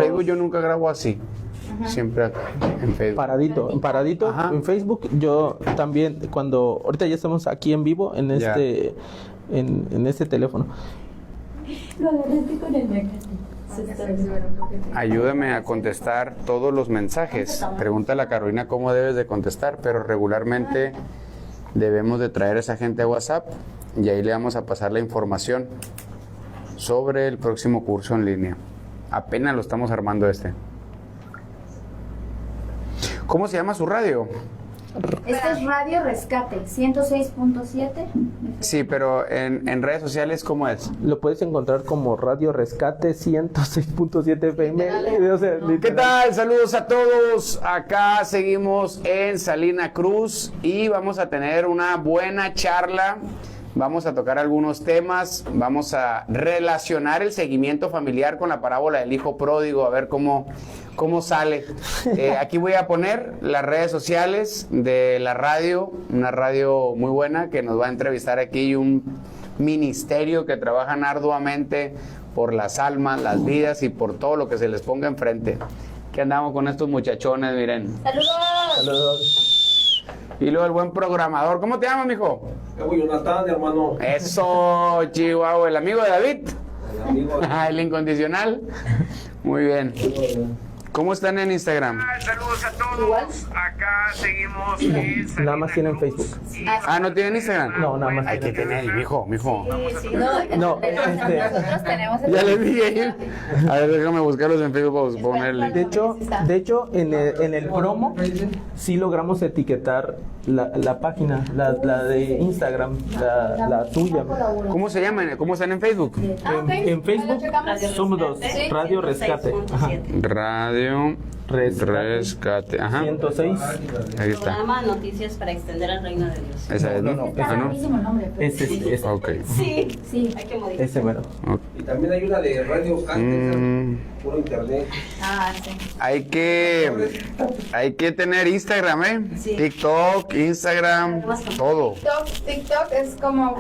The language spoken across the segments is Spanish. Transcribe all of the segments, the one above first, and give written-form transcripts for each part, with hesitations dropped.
Facebook yo nunca grabo así. Siempre en Facebook. Paradito Ajá. en Facebook. Yo también, cuando ahorita ya estamos aquí en vivo en Ya. en este teléfono. Lo agarraste con el mecate. Ayúdame a contestar todos los mensajes. Pregúntale a Carolina cómo debes de contestar, pero regularmente debemos de traer a esa gente a WhatsApp y ahí le vamos a pasar la información sobre el próximo curso en línea. Apenas lo estamos armando este. ¿Cómo se llama su radio? Este es Radio Rescate, 106.7. Sí, pero en redes sociales, ¿cómo es? Lo puedes encontrar como Radio Rescate 106.7 FM. O sea, ¿Qué tal? Saludos a todos. Acá seguimos en Salina Cruz y vamos a tener una buena charla. Vamos a tocar algunos temas. Vamos a relacionar el seguimiento familiar con la parábola del hijo pródigo, a ver cómo sale. Aquí voy a poner las redes sociales de la radio, una radio muy buena que nos va a entrevistar aquí, un ministerio que trabajan arduamente por las almas, las vidas y por todo lo que se les ponga enfrente. ¿Qué andamos con estos muchachones? Miren. ¡Saludos! Y luego el buen programador. ¿Cómo te llamas, mijo? Jonathan, hermano. Eso, Chihuahua, el amigo de David. El amigo. El incondicional. Muy bien. ¿Cómo están en Instagram? Saludos a todos. Acá seguimos en nada más tienen Facebook. Ah, ¿no tienen Instagram? No, nada más Hay que tener, mijo. No, Nosotros tenemos Ya les dije. A ver, déjame buscarlos en Facebook para ponerle. de hecho en el promo sí logramos etiquetar la página, la de Instagram, la tuya. ¿Cómo se llaman? ¿Cómo están en Facebook? En Facebook somos dos, Radio Rescate. Ajá. Radio Rescate. Ajá. 106. Ahí está. Programa Noticias para extender el reino de Dios. Esa es, ¿no? No, Está Ah, ¿no? buenísimo el nombre. pero- Ese. Ok. Sí, Sí. hay que modificar. Ese mero. Y también hay una de Radio Hunter, puro internet. Ah, sí. Hay que tener Instagram, ¿eh? Sí. TikTok, Instagram, todo. TikTok es como...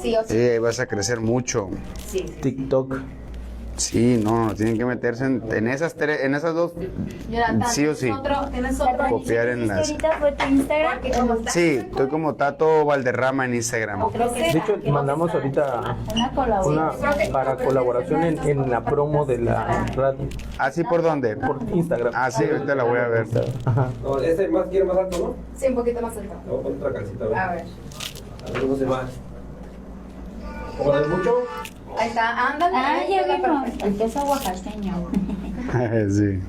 Sí, o Sí, sí. ahí vas a crecer mucho. Sí. TikTok. Sí, no, tienen que meterse en esas dos. Jonathan, Sí o sí. ¿Tienes otro? Copiar en las. ahorita fue tu Instagram? Sí, estoy como Tato Valderrama en Instagram. Creo que De hecho, mandamos ahorita Una colaboración. para colaboración en la promo de la radio ¿Así por dónde? por Instagram. Ah, sí, ahorita la voy a ver. Ajá. No, ese más quiere más alto, ¿no? Sí, un poquito más alto. Le voy a poner otra calcita, a ver. A ver. A ver cómo se va. ¿Cómo es mucho? Ahí está, ándale. Ah, ahí ya está vimos. perfecto. El queso oaxaqueño. Sí.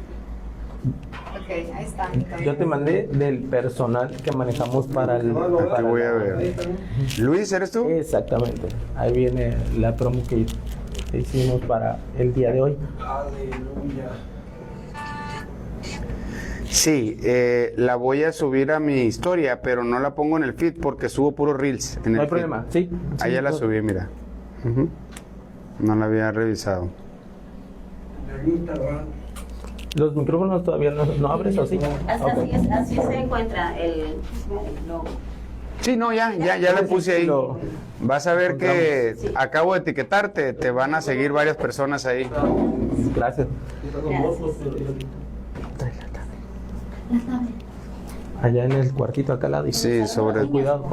Ok, ahí está. Yo te mandé del personal que manejamos para el. Aquí voy a ver. Luis, ¿eres tú? Exactamente. Ahí viene la promo que hicimos para el día de hoy. Aleluya. Sí, la voy a subir a mi historia, pero no la pongo en el feed porque subo puros reels en el No hay feed. problema, sí. Ahí ya la subí, mira. Ujú. No la había revisado. Los micrófonos todavía no abres o sí. así se encuentra el logo. Sí, no, ya la puse ahí. Vas a ver que acabo de etiquetarte, te van a seguir varias personas ahí. Gracias. Allá en el cuartito acá al lado. Sí, sobre Con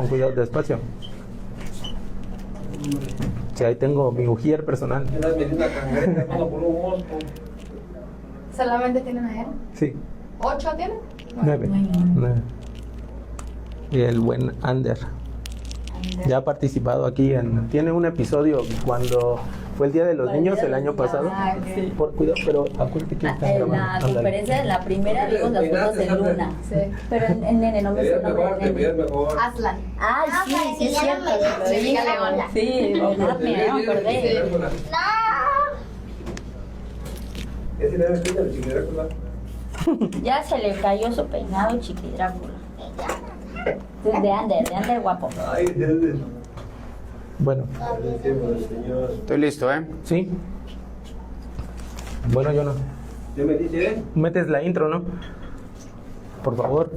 cuidado, despacio. Sí, ahí tengo mi ujier personal. Una medida cangreja, hermano, por un mosco. ¿Solamente tienen a él? Sí, 8 tienen? 9. Y el buen Ander. Ya ha participado aquí tiene un episodio cuando fue el Día de los Niños el año pasado. Ah, ok. Por cuidado, pero acuérdate que está En grabando. la Ándale. conferencia, la primera, vimos las fotos de Luna. Sí. Pero el nene no me Te sé veías el nombre mejor, te del veías nene. mejor. Aslan. Ay, sí, sí, es cierto. Lo Sí, dije. León. Sí, ¿verdad? Mira, me acordé. Ese le metido el chicle Drácula. Ya se le cayó su peinado, Chiqui Drácula. De Ander guapo. Ay, Dios mío. Bueno, Señor. Estoy listo, ¿eh? sí. Bueno, yo no. ¿Qué me dice? Metes la intro, ¿no? Por favor.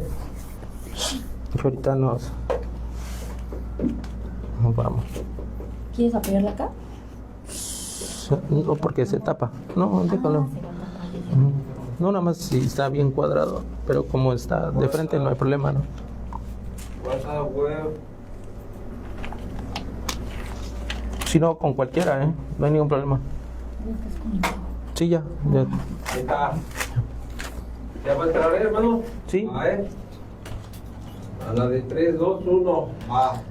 Que ahorita nos vamos. ¿Quieres apoyarla acá? No, porque se tapa. No, déjalo. Se va a tapar. No, nada más si está bien cuadrado, pero como está de frente no hay problema, ¿no? WhatsApp web. Si no, con cualquiera, no hay ningún problema. Sí, ya. Ahí está. ¿Ya va a entrar, hermano? Sí. A ver. A la de 3, 2, 1. Va.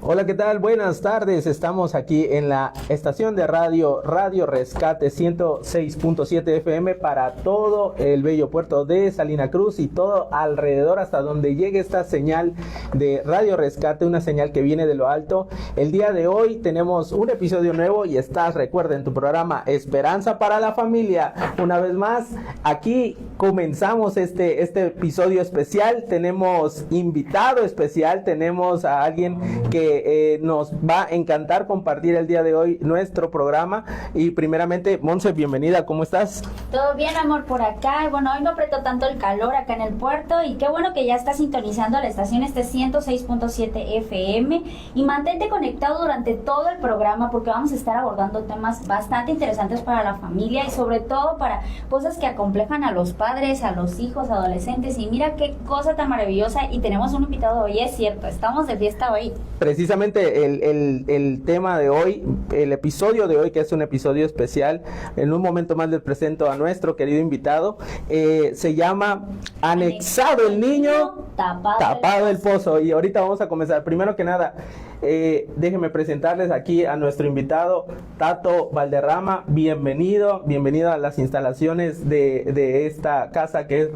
Hola, ¿qué tal? Buenas tardes. Estamos aquí en la estación de Radio Rescate 106.7 FM para todo el bello puerto de Salina Cruz y todo alrededor hasta donde llegue esta señal de Radio Rescate, una señal que viene de lo alto. El día de hoy tenemos un episodio nuevo y estás, recuerden, tu programa Esperanza para la Familia. Una vez más, aquí comenzamos este episodio especial. Tenemos invitado especial, tenemos a alguien que nos va a encantar compartir el día de hoy nuestro programa. Y primeramente, Monse, bienvenida, ¿cómo estás? Todo bien, amor, por acá. Y bueno, hoy no apretó tanto el calor acá en el puerto y qué bueno que ya está sintonizando la estación 106.7 FM y mantente conectado durante todo el programa porque vamos a estar abordando temas bastante interesantes para la familia y sobre todo para cosas que acomplejan a los padres, a los hijos, adolescentes. Y mira qué cosa tan maravillosa, y tenemos un invitado hoy, es cierto, estamos de fiesta hoy. Precisamente el tema de hoy, el episodio de hoy, que es un episodio especial, en un momento más les presento a nuestro querido invitado, se llama Anexado el niño, tapado el pozo. Y ahorita vamos a comenzar. Primero que nada, déjenme presentarles aquí a nuestro invitado, Tato Valderrama. Bienvenido a las instalaciones de esta casa que es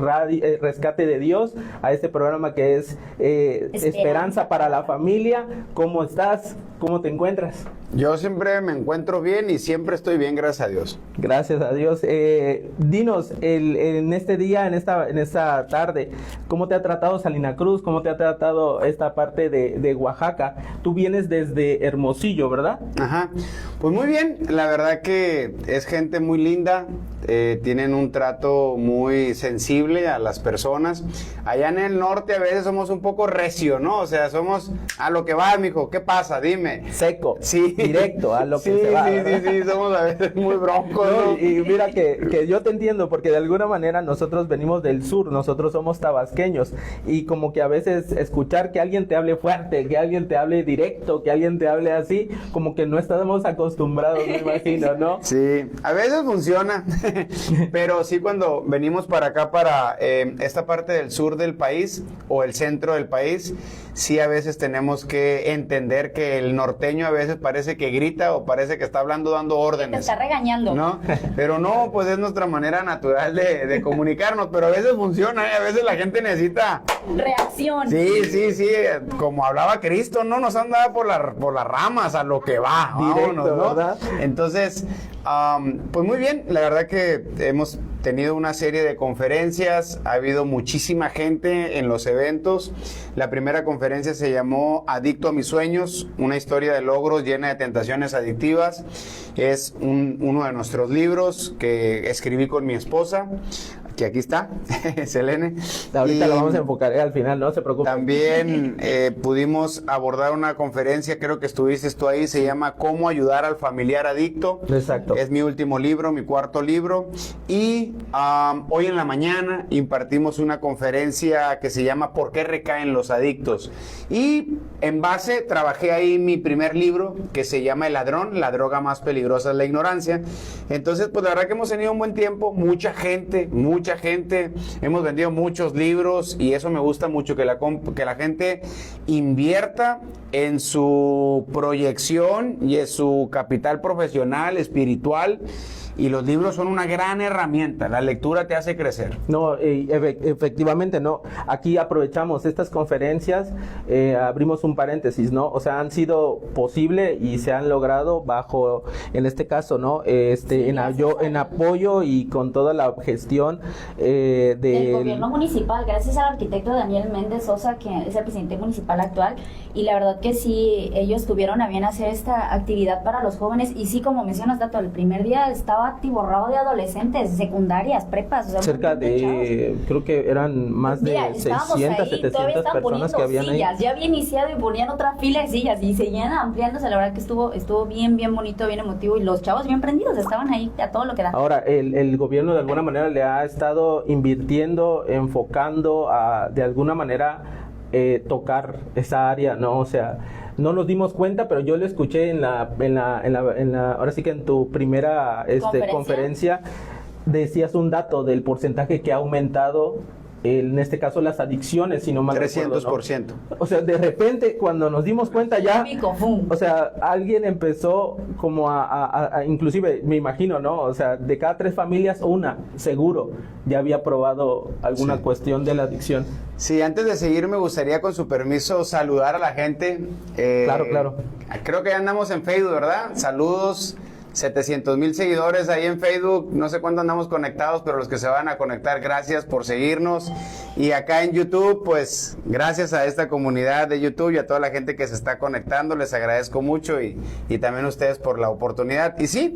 Rescate de Dios, a este programa que es Esperanza para la Familia. ¿Cómo estás? ¿Cómo te encuentras? Yo siempre me encuentro bien y siempre estoy bien, gracias a Dios. Gracias a Dios. Dinos, en este día, en esta tarde, ¿cómo te ha tratado Salina Cruz? ¿Cómo te ha tratado esta parte de Oaxaca? Tú vienes desde Hermosillo, ¿verdad? Ajá, pues muy bien, la verdad que es gente muy linda, tienen un trato muy sensible a las personas. Allá en el norte a veces somos un poco recio, ¿no? O sea, somos a lo que va, mijo, ¿qué pasa? Dime. Seco, sí, directo a lo que se va. Sí, somos a veces muy broncos, ¿no? Y mira que yo te entiendo, porque de alguna manera nosotros venimos del sur, nosotros somos tabasqueños, y como que a veces escuchar que alguien te hable fuerte, que alguien te hable directo, que alguien te hable así, como que no estamos acostumbrados, me imagino, ¿no? Sí, a veces funciona, pero sí, cuando venimos para acá, para esta parte del sur del país o el centro del país, sí a veces tenemos que entender que el norteño a veces parece que grita o parece que está hablando, dando órdenes. Te está regañando. ¿No? Pero no, pues es nuestra manera natural de comunicarnos, pero a veces funciona, a veces la gente necesita reacción. Sí, como hablaba Cristo, no nos andaba por las ramas, a lo que va, directo, vámonos, ¿no? ¿verdad? Entonces, pues muy bien, la verdad que hemos tenido una serie de conferencias, ha habido muchísima gente en los eventos. La primera conferencia se llamó Adicto a mis sueños, una historia de logros llena de tentaciones adictivas. Es uno de nuestros libros que escribí con mi esposa, que aquí está, Selene. Ahorita lo vamos a enfocar al final, no se preocupe. También pudimos abordar una conferencia, creo que estuviste tú ahí, se llama Cómo ayudar al familiar adicto. Exacto. Es mi último libro, mi cuarto libro. Y hoy en la mañana impartimos una conferencia que se llama ¿Por qué recaen los adictos? Y en base trabajé ahí mi primer libro, que se llama El ladrón, la droga más peligrosa es la ignorancia. Entonces, pues la verdad que hemos tenido un buen tiempo, mucha gente, hemos vendido muchos libros, y eso me gusta mucho, que la gente invierta en su proyección y en su capital profesional, espiritual. Y los libros son una gran herramienta, la lectura te hace crecer. No, efectivamente, no. Aquí aprovechamos estas conferencias, abrimos un paréntesis, ¿no? O sea, han sido posible y se han logrado bajo, en este caso, ¿no? En apoyo y con toda la gestión del gobierno municipal, gracias al arquitecto Daniel Méndez Sosa, que es el presidente municipal actual, y la verdad que sí, ellos tuvieron a bien hacer esta actividad para los jóvenes, y sí, como mencionas, Tato, el primer día estaba estaba atiborrado de adolescentes, secundarias, prepas. O sea, cerca de, creo que eran más de 600, 700 personas que habían sillas. ahí. Ya había iniciado y ponían otra fila de sillas y seguían ampliándose. La verdad que estuvo bien bonito, bien emotivo, y los chavos bien prendidos, estaban ahí a todo lo que da. Ahora, el gobierno de alguna manera le ha estado invirtiendo, enfocando a, de alguna manera, tocar esa área, ¿no? O sea, no nos dimos cuenta, pero yo lo escuché en la ahora sí que en tu primera conferencia decías un dato del porcentaje que ha aumentado, en este caso las adicciones, si no mal 300%. recuerdo, ¿no? O sea, de repente cuando nos dimos cuenta ya, o sea, alguien empezó como a inclusive, me imagino, ¿no? O sea, de cada 3 familias, una, seguro, ya había probado alguna cuestión de la adicción. Sí, antes de seguir me gustaría, con su permiso, saludar a la gente. Claro. Creo que ya andamos en Facebook, ¿verdad? Saludos. 700,000 seguidores ahí en Facebook, no sé cuándo andamos conectados, pero los que se van a conectar, gracias por seguirnos. Y acá en YouTube, pues gracias a esta comunidad de YouTube y a toda la gente que se está conectando, les agradezco mucho, y también a ustedes por la oportunidad. Y sí,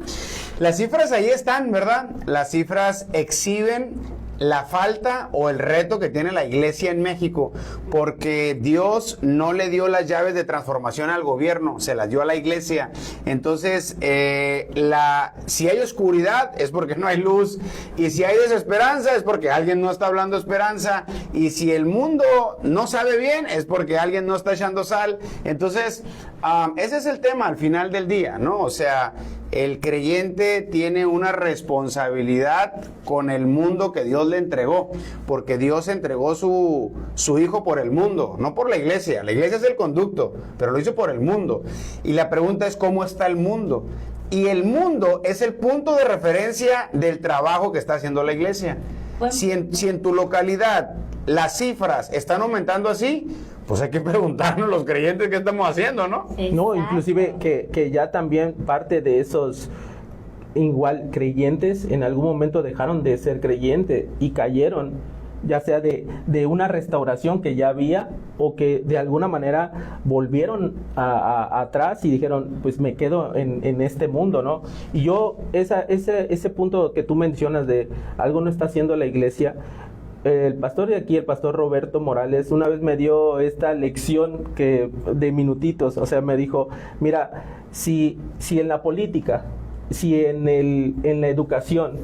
las cifras ahí están, ¿verdad? Las cifras exhiben la falta o el reto que tiene la iglesia en México, porque Dios no le dio las llaves de transformación al gobierno, se las dio a la iglesia. Entonces, si hay oscuridad es porque no hay luz, y si hay desesperanza es porque alguien no está hablando esperanza, y si el mundo no sabe bien es porque alguien no está echando sal. Entonces, ese es el tema al final del día, ¿no? O sea, el creyente tiene una responsabilidad con el mundo que Dios le entregó, porque Dios entregó su Hijo por el mundo, no por la iglesia. La iglesia es el conducto, pero lo hizo por el mundo. Y la pregunta es, ¿cómo está el mundo? Y el mundo es el punto de referencia del trabajo que está haciendo la iglesia. Bueno, si en tu localidad las cifras están aumentando así, pues hay que preguntarnos los creyentes qué estamos haciendo, ¿no? Exacto. No, inclusive que ya también parte de esos igual creyentes en algún momento dejaron de ser creyentes y cayeron, ya sea de una restauración que ya había, o que de alguna manera volvieron atrás y dijeron, pues me quedo en este mundo, ¿no? Y yo, ese punto que tú mencionas de algo no está haciendo la iglesia, el pastor de aquí, el pastor Roberto Morales, una vez me dio esta lección de minutitos, o sea, me dijo, mira, si en la política, si en la educación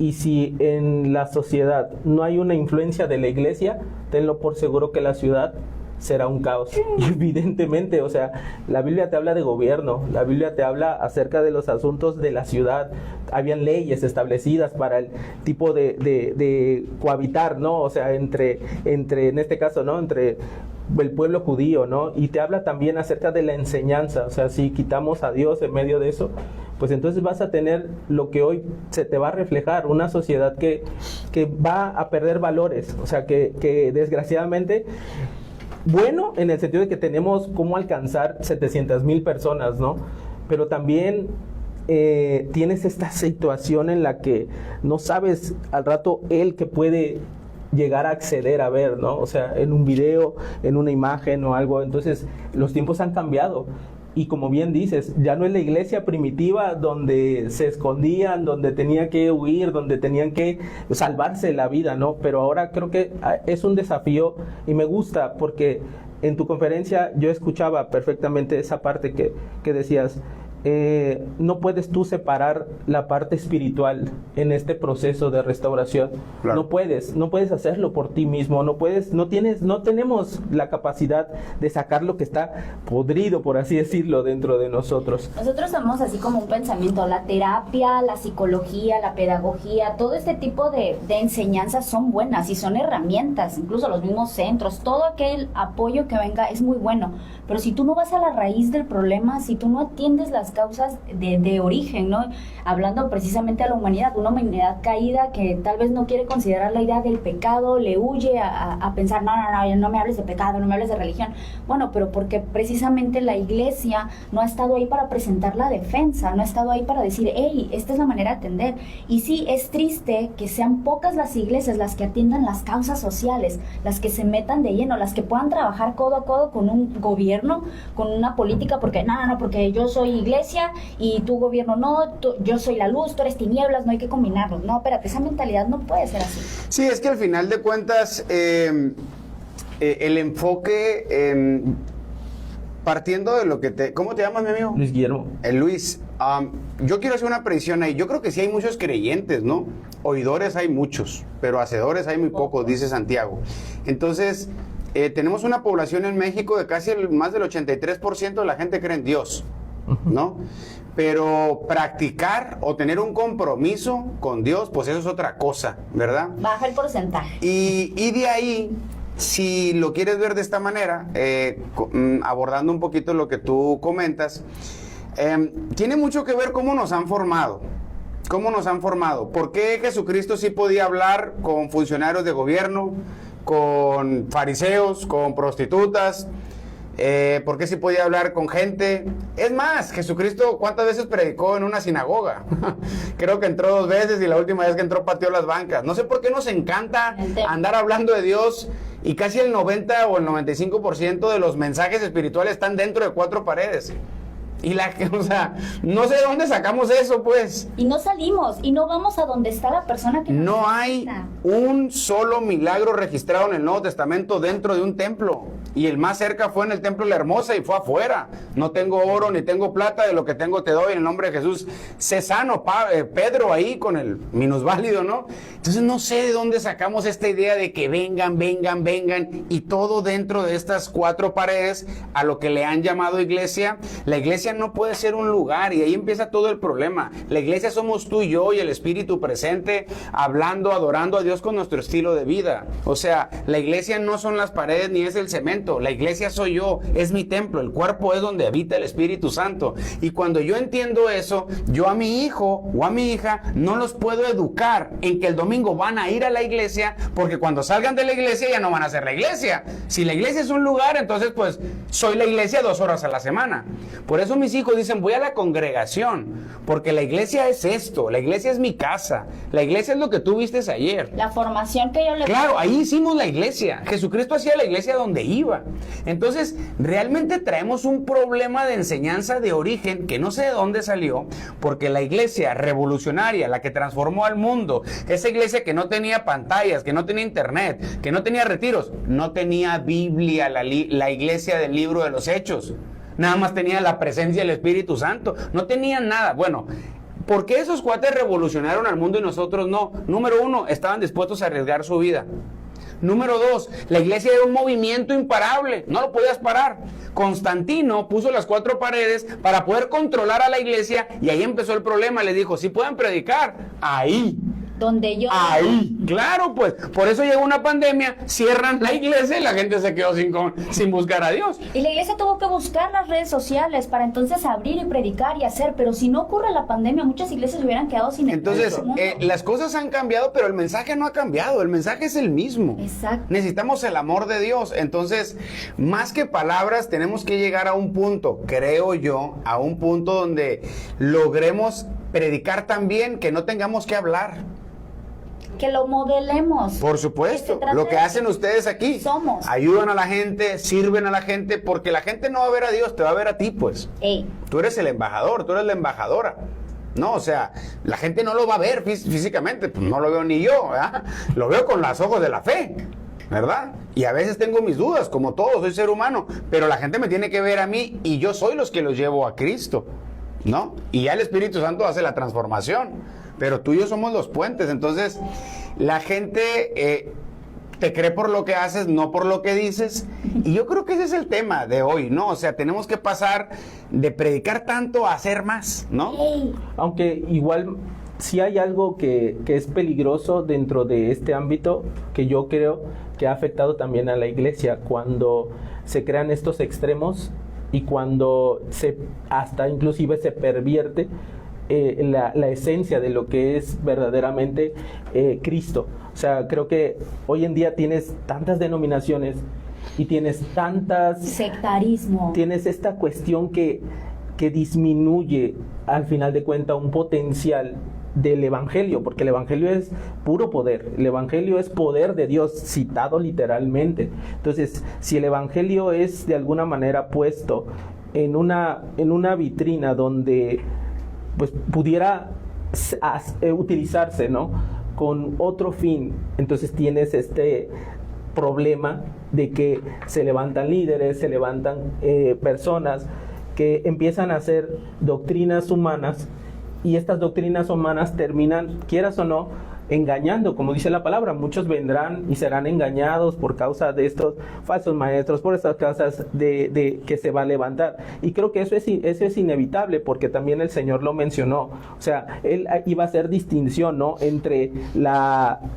y si en la sociedad no hay una influencia de la iglesia, tenlo por seguro que la ciudad será un caos. Y evidentemente, o sea, la Biblia te habla de gobierno, la Biblia te habla acerca de los asuntos de la ciudad. Habían leyes establecidas para el tipo de cohabitar, ¿no? O sea, entre en este caso, ¿no? Entre el pueblo judío, ¿no? Y te habla también acerca de la enseñanza. O sea, si quitamos a Dios en medio de eso, pues entonces vas a tener lo que hoy se te va a reflejar, una sociedad que va a perder valores. O sea, que desgraciadamente, bueno, en el sentido de que tenemos cómo alcanzar 700,000 personas, ¿no? Pero también tienes esta situación en la que no sabes al rato el que puede llegar a acceder a ver, ¿no? O sea, en un video, en una imagen o algo. Entonces, los tiempos han cambiado. Y como bien dices, ya no es la iglesia primitiva donde se escondían, donde tenían que huir, donde tenían que salvarse la vida, ¿no? Pero ahora creo que es un desafío y me gusta porque en tu conferencia yo escuchaba perfectamente esa parte que decías, no puedes tú separar la parte espiritual en este proceso de restauración. Claro. No puedes hacerlo por ti mismo, no tenemos la capacidad de sacar lo que está podrido, por así decirlo, dentro de nosotros. Nosotros somos así como un pensamiento, la terapia, la psicología, la pedagogía, todo este tipo de enseñanzas son buenas y son herramientas, incluso los mismos centros, todo aquel apoyo que venga es muy bueno, pero si tú no vas a la raíz del problema, si tú no atiendes las causas de origen, ¿no? Hablando precisamente a la humanidad, una humanidad caída que tal vez no quiere considerar la idea del pecado, le huye a pensar, no me hables de pecado, no me hables de religión. Bueno, pero porque precisamente la iglesia no ha estado ahí para presentar la defensa, no ha estado ahí para decir, hey, esta es la manera de atender. Y sí, es triste que sean pocas las iglesias las que atiendan las causas sociales, las que se metan de lleno, las que puedan trabajar codo a codo con un gobierno gobierno con una política porque no, porque yo soy iglesia y tu gobierno no, yo soy la luz, tú eres tinieblas, no hay que combinarlos. No, espérate, esa mentalidad no puede ser así. Sí, es que al final de cuentas el enfoque partiendo de lo que te... ¿Cómo te llamas, mi amigo? Luis Guillermo. Luis, yo quiero hacer una predicción ahí. Yo creo que sí hay muchos creyentes, ¿no? Oidores hay muchos, pero hacedores hay muy pocos, dice Santiago. Entonces, tenemos una población en México de casi más del 83% de la gente cree en Dios, ¿no? Pero practicar o tener un compromiso con Dios, pues eso es otra cosa, ¿verdad? Baja el porcentaje. Y de ahí... Si lo quieres ver de esta manera, abordando un poquito lo que tú comentas, tiene mucho que ver cómo nos han formado. ¿Cómo nos han formado? ¿Por qué Jesucristo sí podía hablar con funcionarios de gobierno, con fariseos, con prostitutas? ¿Por qué sí podía hablar con gente? Es más, Jesucristo, ¿cuántas veces predicó en una sinagoga? Creo que entró 2 veces y la última vez que entró pateó las bancas. No sé por qué nos encanta andar hablando de Dios y casi el 90 o el 95% de los mensajes espirituales están dentro de 4 paredes. Y o sea, no sé de dónde sacamos eso, pues. Y no salimos, y no vamos a donde está la persona que nos No hay necesita. un solo milagro registrado en el Nuevo Testamento dentro de un templo. Y el más cerca fue en el templo de la Hermosa y fue afuera. No tengo oro ni tengo plata, de lo que tengo te doy en el nombre de Jesús. Sé sano, Pedro ahí con el minusválido, ¿no? Entonces no sé de dónde sacamos esta idea de que vengan, y todo dentro de estas 4 paredes a lo que le han llamado iglesia. La iglesia no puede ser un lugar y ahí empieza todo el problema. La iglesia somos tú y yo y el Espíritu presente hablando, adorando a Dios con nuestro estilo de vida. O sea, la iglesia no son las paredes ni es el cemento. La iglesia soy yo, es mi templo, el cuerpo es donde habita el Espíritu Santo. Y cuando yo entiendo eso, yo a mi hijo o a mi hija no los puedo educar en que el domingo van a ir a la iglesia, porque cuando salgan de la iglesia ya no van a ser la iglesia. Si la iglesia es un lugar, entonces pues soy la iglesia 2 horas a la semana. Por eso mis hijos dicen, voy a la congregación, porque la iglesia es esto, la iglesia es mi casa, la iglesia es lo que tú vistes ayer. La formación que yo le... Claro, ahí hicimos la iglesia. Jesucristo hacía la iglesia donde iba. Entonces, realmente traemos un problema de enseñanza de origen que no sé de dónde salió, porque la iglesia revolucionaria, la que transformó al mundo, esa iglesia que no tenía pantallas, que no tenía internet, que no tenía retiros, no tenía Biblia, la iglesia del libro de los Hechos. Nada más tenía la presencia del Espíritu Santo. No tenían nada. Bueno, ¿por qué esos cuates revolucionaron al mundo y nosotros no? Número 1, estaban dispuestos a arriesgar su vida. Número 2, la iglesia era un movimiento imparable, no lo podías parar. Constantino puso las 4 paredes para poder controlar a la iglesia y ahí empezó el problema. Le dijo, si pueden predicar, ahí. Donde yo... Ahí, claro, pues, por eso llegó una pandemia, cierran la iglesia y la gente se quedó sin buscar a Dios. Y la iglesia tuvo que buscar las redes sociales para entonces abrir y predicar y hacer, pero si no ocurre la pandemia, muchas iglesias hubieran quedado sin... Entonces, las cosas han cambiado, pero el mensaje no ha cambiado, el mensaje es el mismo. Exacto. Necesitamos el amor de Dios. Entonces, más que palabras, tenemos que llegar a un punto, creo yo, a un punto donde logremos predicar tan bien que no tengamos que hablar. Que lo modelemos. Por supuesto, lo que hacen ustedes aquí. Somos. Ayudan a la gente, sirven a la gente, porque la gente no va a ver a Dios, te va a ver a ti, pues. Ey. Tú eres el embajador, tú eres la embajadora. No, o sea, la gente no lo va a ver físicamente, pues no lo veo ni yo, ¿verdad? Lo veo con los ojos de la fe, ¿verdad? Y a veces tengo mis dudas, como todo, soy ser humano, pero la gente me tiene que ver a mí y yo soy los que los llevo a Cristo, ¿no? Y ya el Espíritu Santo hace la transformación. Pero tú y yo somos los puentes. Entonces, la gente te cree por lo que haces, no por lo que dices. Y yo creo que ese es el tema de hoy, ¿no? O sea, tenemos que pasar de predicar tanto a hacer más, ¿no? Aunque igual sí hay algo que es peligroso dentro de este ámbito, que yo creo que ha afectado también a la iglesia, cuando se crean estos extremos y cuando hasta inclusive se pervierte la esencia de lo que es verdaderamente Cristo. O sea, creo que hoy en día tienes tantas denominaciones y tienes sectarismo. Tienes esta cuestión que disminuye al final de cuentas un potencial del Evangelio, porque el Evangelio es puro poder, el Evangelio es poder de Dios, citado literalmente. Entonces, si el Evangelio es de alguna manera puesto en una vitrina donde pues pudiera utilizarse, ¿no?, con otro fin, entonces tienes este problema de que se levantan líderes, se levantan personas que empiezan a hacer doctrinas humanas, y estas doctrinas humanas terminan, quieras o no, engañando, como dice la palabra. Muchos vendrán y serán engañados por causa de estos falsos maestros, por estas causas de que se va a levantar. Y creo que eso es inevitable, porque también el Señor lo mencionó. O sea, Él iba a hacer distinción, ¿no?, entre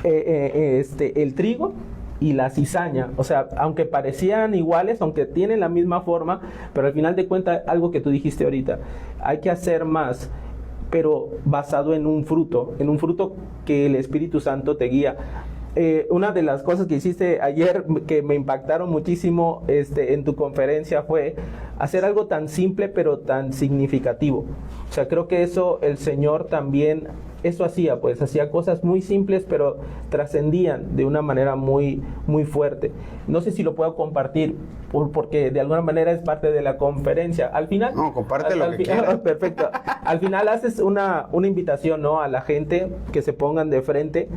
el trigo y la cizaña. O sea, aunque parecían iguales, aunque tienen la misma forma, pero al final de cuentas, algo que tú dijiste ahorita, hay que hacer más, pero basado en un fruto que el Espíritu Santo te guía. Una de las cosas que hiciste ayer que me impactaron muchísimo en tu conferencia fue hacer algo tan simple pero tan significativo. O sea, creo que eso el Señor también eso hacía, pues hacía cosas muy simples pero trascendían de una manera muy, muy fuerte. No sé si lo puedo compartir porque de alguna manera es parte de la conferencia. Al final... No, comparte lo que quieras. Perfecto. Al final haces una invitación, ¿no?, a la gente que se pongan de frente.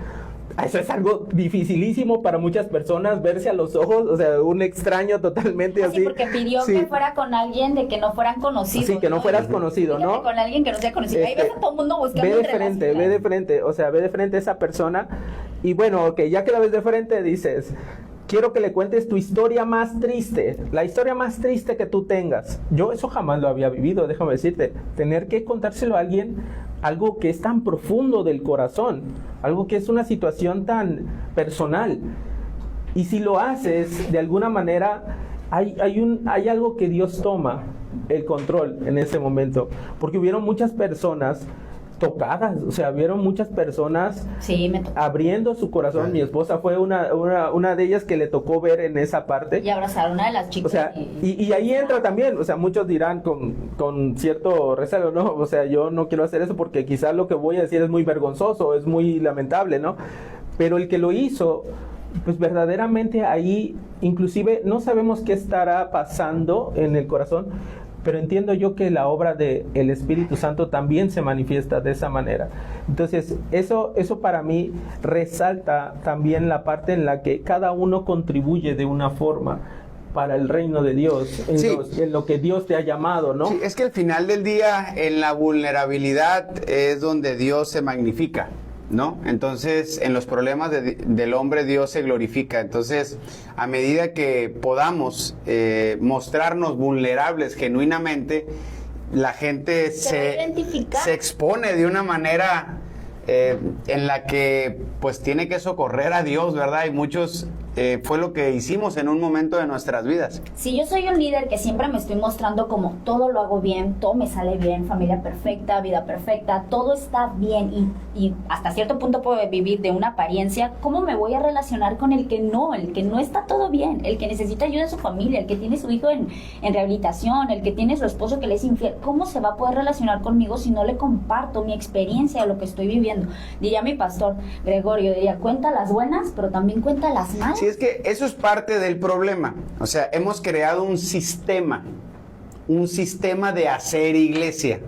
Eso es algo dificilísimo para muchas personas, verse a los ojos, o sea, un extraño totalmente así. Porque pidió que fuera con alguien de que no fueran conocidos. Sí, que no fueras conocido, ¿no? Con alguien que no sea conocido. Ahí ves a todo el mundo buscando ve de frente, o sea, ve de frente a esa persona. Y bueno, ok, ya que la ves de frente, dices, quiero que le cuentes tu historia más triste, la historia más triste que tú tengas. Yo eso jamás lo había vivido, déjame decirte. Tener que contárselo a alguien, algo que es tan profundo del corazón, algo que es una situación tan personal. Y si lo haces, de alguna manera, hay algo que Dios toma el control en ese momento. Porque hubieron muchas personas tocadas, o sea, vieron muchas personas abriendo su corazón. Mi esposa fue una de ellas que le tocó ver en esa parte. Y abrazar a una de las chicas. O sea, y ahí entra también, o sea, muchos dirán con cierto recelo, ¿no? O sea, yo no quiero hacer eso porque quizás lo que voy a decir es muy vergonzoso, es muy lamentable, ¿no? Pero el que lo hizo, pues verdaderamente ahí, inclusive no sabemos qué estará pasando en el corazón, pero entiendo yo que la obra del Espíritu Santo también se manifiesta de esa manera. Entonces, eso para mí resalta también la parte en la que cada uno contribuye de una forma para el reino de Dios, en lo que Dios te ha llamado, ¿no? Sí, es que al final del día, en la vulnerabilidad es donde Dios se magnifica, ¿no? Entonces, en los problemas del hombre, Dios se glorifica. Entonces, a medida que podamos mostrarnos vulnerables genuinamente, la gente se expone de una manera en la que pues tiene que socorrer a Dios, ¿verdad? Y muchos fue lo que hicimos en un momento de nuestras vidas. Si yo soy un líder que siempre me estoy mostrando como todo lo hago bien, todo me sale bien, familia perfecta, vida perfecta, todo está bien y hasta cierto punto puedo vivir de una apariencia, ¿cómo me voy a relacionar con el que no está todo bien, el que necesita ayuda de su familia, el que tiene su hijo en rehabilitación, el que tiene su esposo que le es infiel? ¿Cómo se va a poder relacionar conmigo si no le comparto mi experiencia de lo que estoy viviendo? Diría mi pastor Gregorio, diría, cuenta las buenas, pero también cuenta las malas. Sí, es que eso es parte del problema. O sea, hemos creado un sistema de hacer iglesia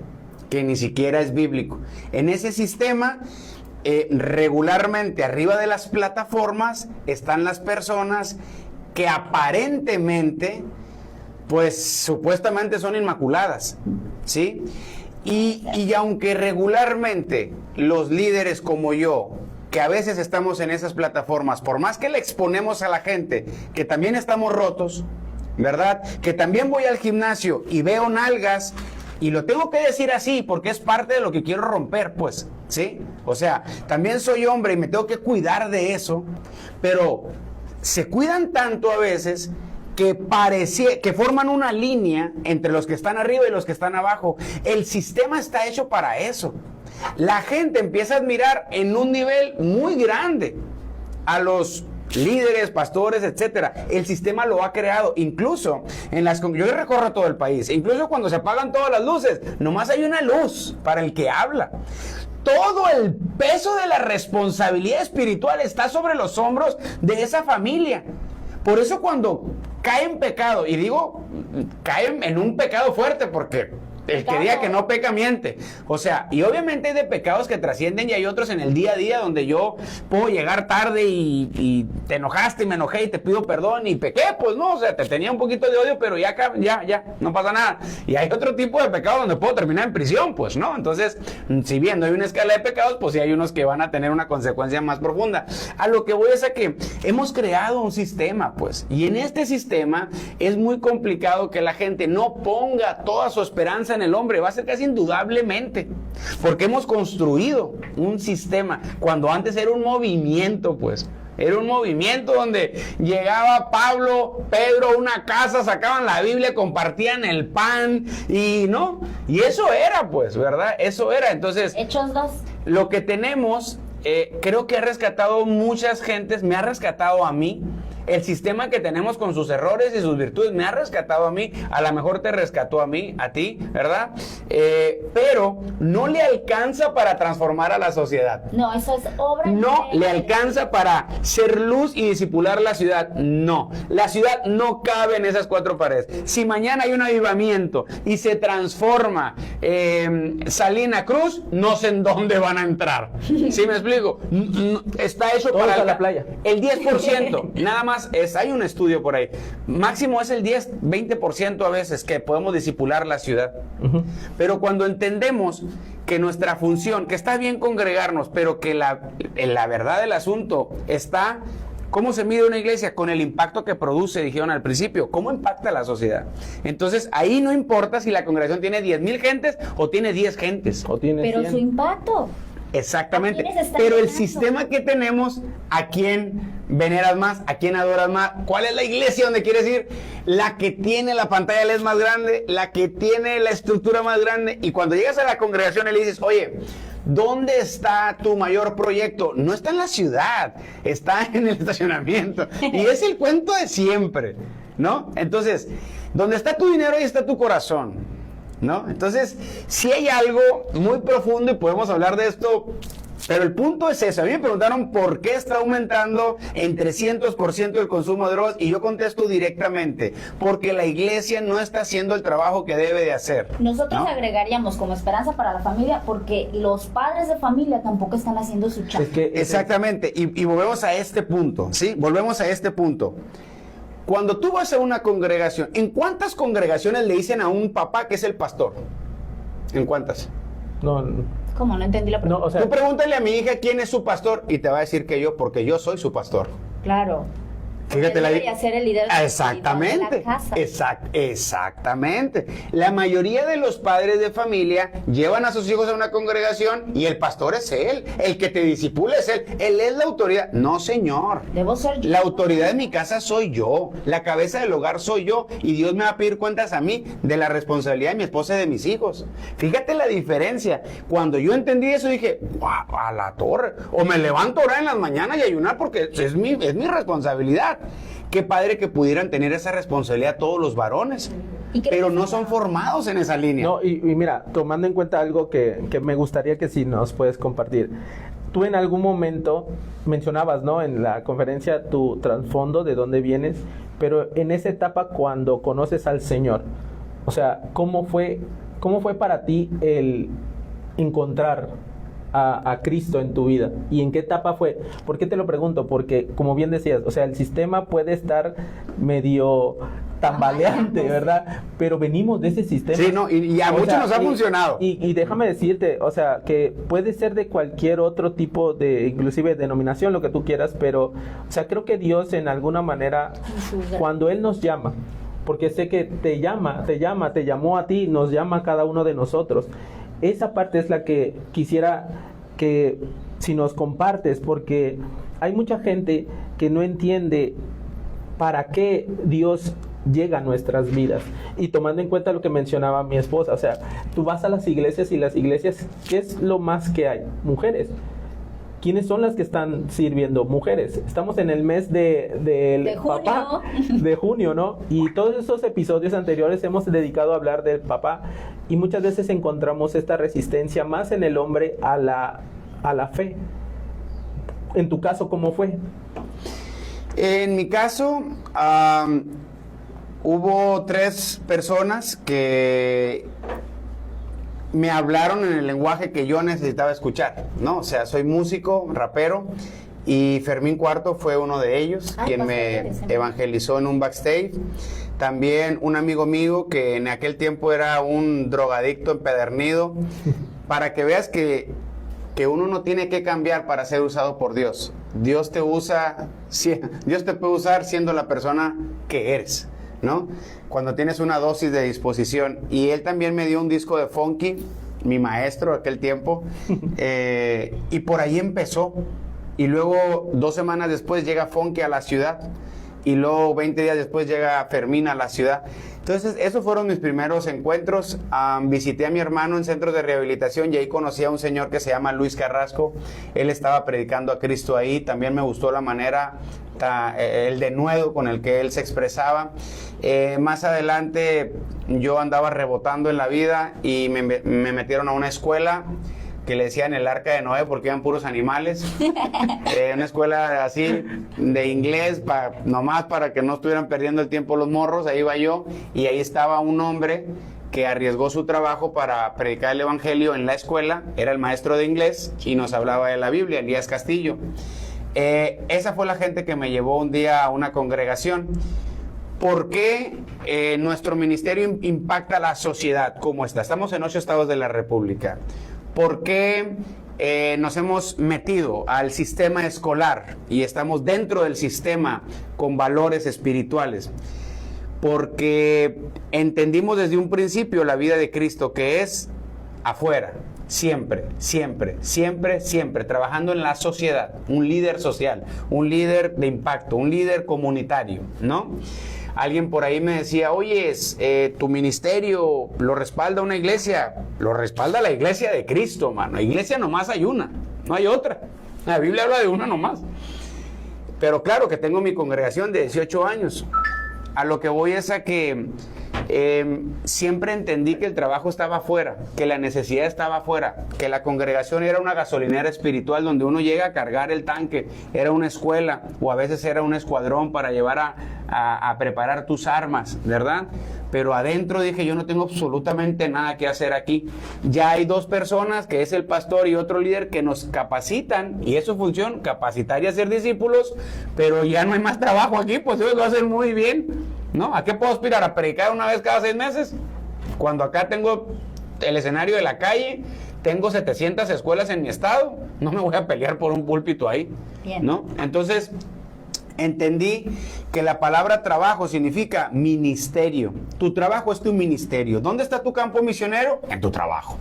que ni siquiera es bíblico. En ese sistema, regularmente arriba de las plataformas están las personas que aparentemente, pues supuestamente son inmaculadas, ¿sí? Y aunque regularmente los líderes como yo, que a veces estamos en esas plataformas, por más que le exponemos a la gente que también estamos rotos, ¿verdad? Que también voy al gimnasio y veo nalgas, y lo tengo que decir así porque es parte de lo que quiero romper, pues, ¿sí? O sea, también soy hombre y me tengo que cuidar de eso, pero se cuidan tanto a veces que forman una línea entre los que están arriba y los que están abajo. El sistema está hecho para eso. La gente empieza a admirar en un nivel muy grande a los líderes, pastores, etcétera. El sistema lo ha creado. Incluso yo recorro todo el país, incluso cuando se apagan todas las luces, nomás hay una luz para el que habla. todo el peso de la responsabilidad espiritual está sobre los hombros de esa familia. Por eso cuando cae en pecado, y digo, cae en un pecado fuerte, porque el que diga que no peca miente. O sea, y obviamente hay de pecados que trascienden y hay otros en el día a día donde yo puedo llegar tarde y te enojaste y me enojé y te pido perdón y pequé, pues no, o sea, te tenía un poquito de odio, pero ya, no pasa nada. Y hay otro tipo de pecados donde puedo terminar en prisión, pues no. Entonces, si bien no hay una escala de pecados, pues sí hay unos que van a tener una consecuencia más profunda. A lo que voy es a que hemos creado un sistema, pues, y en este sistema es muy complicado que la gente no ponga toda su esperanza en el hombre, va a ser casi indudablemente, porque hemos construido un sistema, cuando antes era un movimiento, pues, era un movimiento donde llegaba Pablo, Pedro a una casa, sacaban la Biblia, compartían el pan, y no, y eso era, pues, ¿verdad? Eso era, entonces... Hechos 2. Lo que tenemos, creo que ha rescatado muchas gentes, me ha rescatado a mí. El sistema que tenemos con sus errores y sus virtudes me ha rescatado a mí, a lo mejor te rescató a mí, a ti, ¿verdad? Pero no le alcanza para transformar a la sociedad. No, eso es obra. No le alcanza para ser luz y disipular la ciudad. No, la ciudad no cabe en esas cuatro paredes. Si mañana hay un avivamiento y se transforma Salina Cruz, no sé en dónde van a entrar. ¿Sí me explico? Está hecho todos para a la playa. El 10%, nada más hay un estudio por ahí. Máximo es el 20% a veces que podemos disipular la ciudad. Pero cuando entendemos que nuestra función, que está bien congregarnos, pero que la verdad del asunto está... ¿Cómo se mide una iglesia? Con el impacto que produce, dijeron al principio. ¿Cómo impacta la sociedad? Entonces, ahí no importa si la congregación tiene 10,000 gentes o tiene 10 gentes. O tiene Pero 100. su impacto. Exactamente. ¿A quiénes están Pero el llegando? sistema que tenemos, ¿a quién veneras más? ¿A quién adoras más? ¿Cuál es la iglesia donde quieres ir? La que tiene la pantalla LED más grande, la que tiene la estructura más grande. Y cuando llegas a la congregación y le dices, oye, ¿dónde está tu mayor proyecto? No está en la ciudad, está en el estacionamiento. Y es el cuento de siempre, ¿no? Entonces, donde está tu dinero, ahí está tu corazón, ¿no? Entonces, sí hay algo muy profundo y podemos hablar de esto, pero el punto es eso. A mí me preguntaron por qué está aumentando en 300% el consumo de drogas y yo contesto directamente, porque la iglesia no está haciendo el trabajo que debe de hacer. Nosotros ¿no? agregaríamos como esperanza para la familia porque los padres de familia tampoco están haciendo su chamba. Es que Exactamente, y volvemos a este punto, ¿sí? Volvemos a este punto. Cuando tú vas a una congregación, ¿en cuántas congregaciones le dicen a un papá que es el pastor? ¿En cuántas? no, ¿Cómo? No entendí la pregunta. no, o sea, Tú pregúntale a mi hija quién es su pastor y te va a decir que yo, porque yo soy su pastor. Claro. Fíjate la debería ser el líder Exactamente, de la casa. exactamente. La mayoría de los padres de familia llevan a sus hijos a una congregación y el pastor es él, el que te disipula es él es la autoridad. No, señor. Debo ser yo. La autoridad de mi casa soy yo, la cabeza del hogar soy yo y Dios me va a pedir cuentas a mí de la responsabilidad de mi esposa y de mis hijos. Fíjate la diferencia. Cuando yo entendí eso dije, ¡guau! A la torre. O me levanto a orar en las mañanas y ayunar porque es mi responsabilidad. Qué padre que pudieran tener esa responsabilidad todos los varones, ¿Y qué pero les no pasa? son formados en esa línea. no, y mira, tomando en cuenta algo que me gustaría que sí nos puedes compartir. Tú en algún momento mencionabas, ¿no? En la conferencia tu trasfondo, de dónde vienes, pero en esa etapa cuando conoces al Señor, o sea, ¿cómo fue para ti el encontrar a Cristo en tu vida? ¿Y en qué etapa fue? ¿Por qué te lo pregunto? Porque, como bien decías, o sea, el sistema puede estar medio tambaleante, ¿verdad? Pero venimos de ese sistema. Sí, no, y a O muchos sea, nos ha funcionado. Y déjame decirte, o sea, que puede ser de cualquier otro tipo de, inclusive denominación, lo que tú quieras, pero, o sea, creo que Dios en alguna manera, cuando Él nos llama, porque sé que te llamó a ti, nos llama a cada uno de nosotros. Esa parte es la que quisiera que si nos compartes, porque hay mucha gente que no entiende para qué Dios llega a nuestras vidas. Y tomando en cuenta lo que mencionaba mi esposa, o sea, tú vas a las iglesias y las iglesias, ¿qué es lo más que hay? Mujeres. ¿Quiénes son las que están sirviendo? Mujeres. Estamos en el mes del junio. papá, de junio, ¿no? Y todos esos episodios anteriores hemos dedicado a hablar del papá. y muchas veces encontramos esta resistencia más en el hombre a la fe. En tu caso, ¿cómo fue? En mi caso, hubo 3 personas que me hablaron en el lenguaje que yo necesitaba escuchar, ¿no? O sea, soy músico, rapero, y Fermín Cuarto fue uno de ellos, quien me evangelizó en un backstage. También un amigo mío que en aquel tiempo era un drogadicto empedernido, para que veas que uno no tiene que cambiar para ser usado por Dios. Dios te puede usar siendo la persona que eres, ¿no? Cuando tienes una dosis de disposición. Y él también me dio un disco de funky, mi maestro de aquel tiempo, y por ahí empezó. Y luego 2 semanas después llega funky a la ciudad, y luego 20 días después llega Fermín a la ciudad. Entonces esos fueron mis primeros encuentros. Visité a mi hermano en centros de rehabilitación y ahí conocí a un señor que se llama Luis Carrasco. Él estaba predicando a Cristo ahí. También me gustó la manera, el denuedo con el que él se expresaba. Más adelante yo andaba rebotando en la vida y me metieron a una escuela que le decían el Arca de Noé porque eran puros animales. Una escuela así de inglés, nomás para que no estuvieran perdiendo el tiempo los morros. Ahí iba yo y ahí estaba un hombre que arriesgó su trabajo para predicar el evangelio en la escuela. Era el maestro de inglés y nos hablaba de la Biblia, Elías Castillo. Esa fue la gente que me llevó un día a una congregación. ¿Por qué nuestro ministerio impacta a la sociedad como está? Estamos en 8 estados de la República. ¿Por qué nos hemos metido al sistema escolar y estamos dentro del sistema con valores espirituales? Porque entendimos desde un principio la vida de Cristo, que es afuera, siempre, siempre, siempre, siempre, trabajando en la sociedad, un líder social, un líder de impacto, un líder comunitario, ¿no? Alguien por ahí me decía, oye, tu ministerio lo respalda una iglesia. Lo respalda la iglesia de Cristo, mano. Iglesia nomás hay una, no hay otra. La Biblia habla de una nomás. Pero claro que tengo mi congregación de 18 años. A lo que voy es a que siempre entendí que el trabajo estaba afuera, que la necesidad estaba afuera, que la congregación era una gasolinera espiritual donde uno llega a cargar el tanque, era una escuela o a veces era un escuadrón para llevar a preparar tus armas, ¿verdad? Pero adentro dije, yo no tengo absolutamente nada que hacer aquí. Ya hay 2 personas, que es el pastor y otro líder, que nos capacitan, y es su función, capacitar y hacer discípulos, pero ya no hay más trabajo aquí, pues ellos lo hacen muy bien, ¿no? ¿A qué puedo aspirar? ¿A predicar una vez cada 6 meses? Cuando acá tengo el escenario de la calle, tengo 700 escuelas en mi estado, no me voy a pelear por un púlpito ahí, Bien. ¿no? Entonces entendí que la palabra trabajo significa ministerio. Tu trabajo es tu ministerio. ¿Dónde está tu campo misionero? En tu trabajo.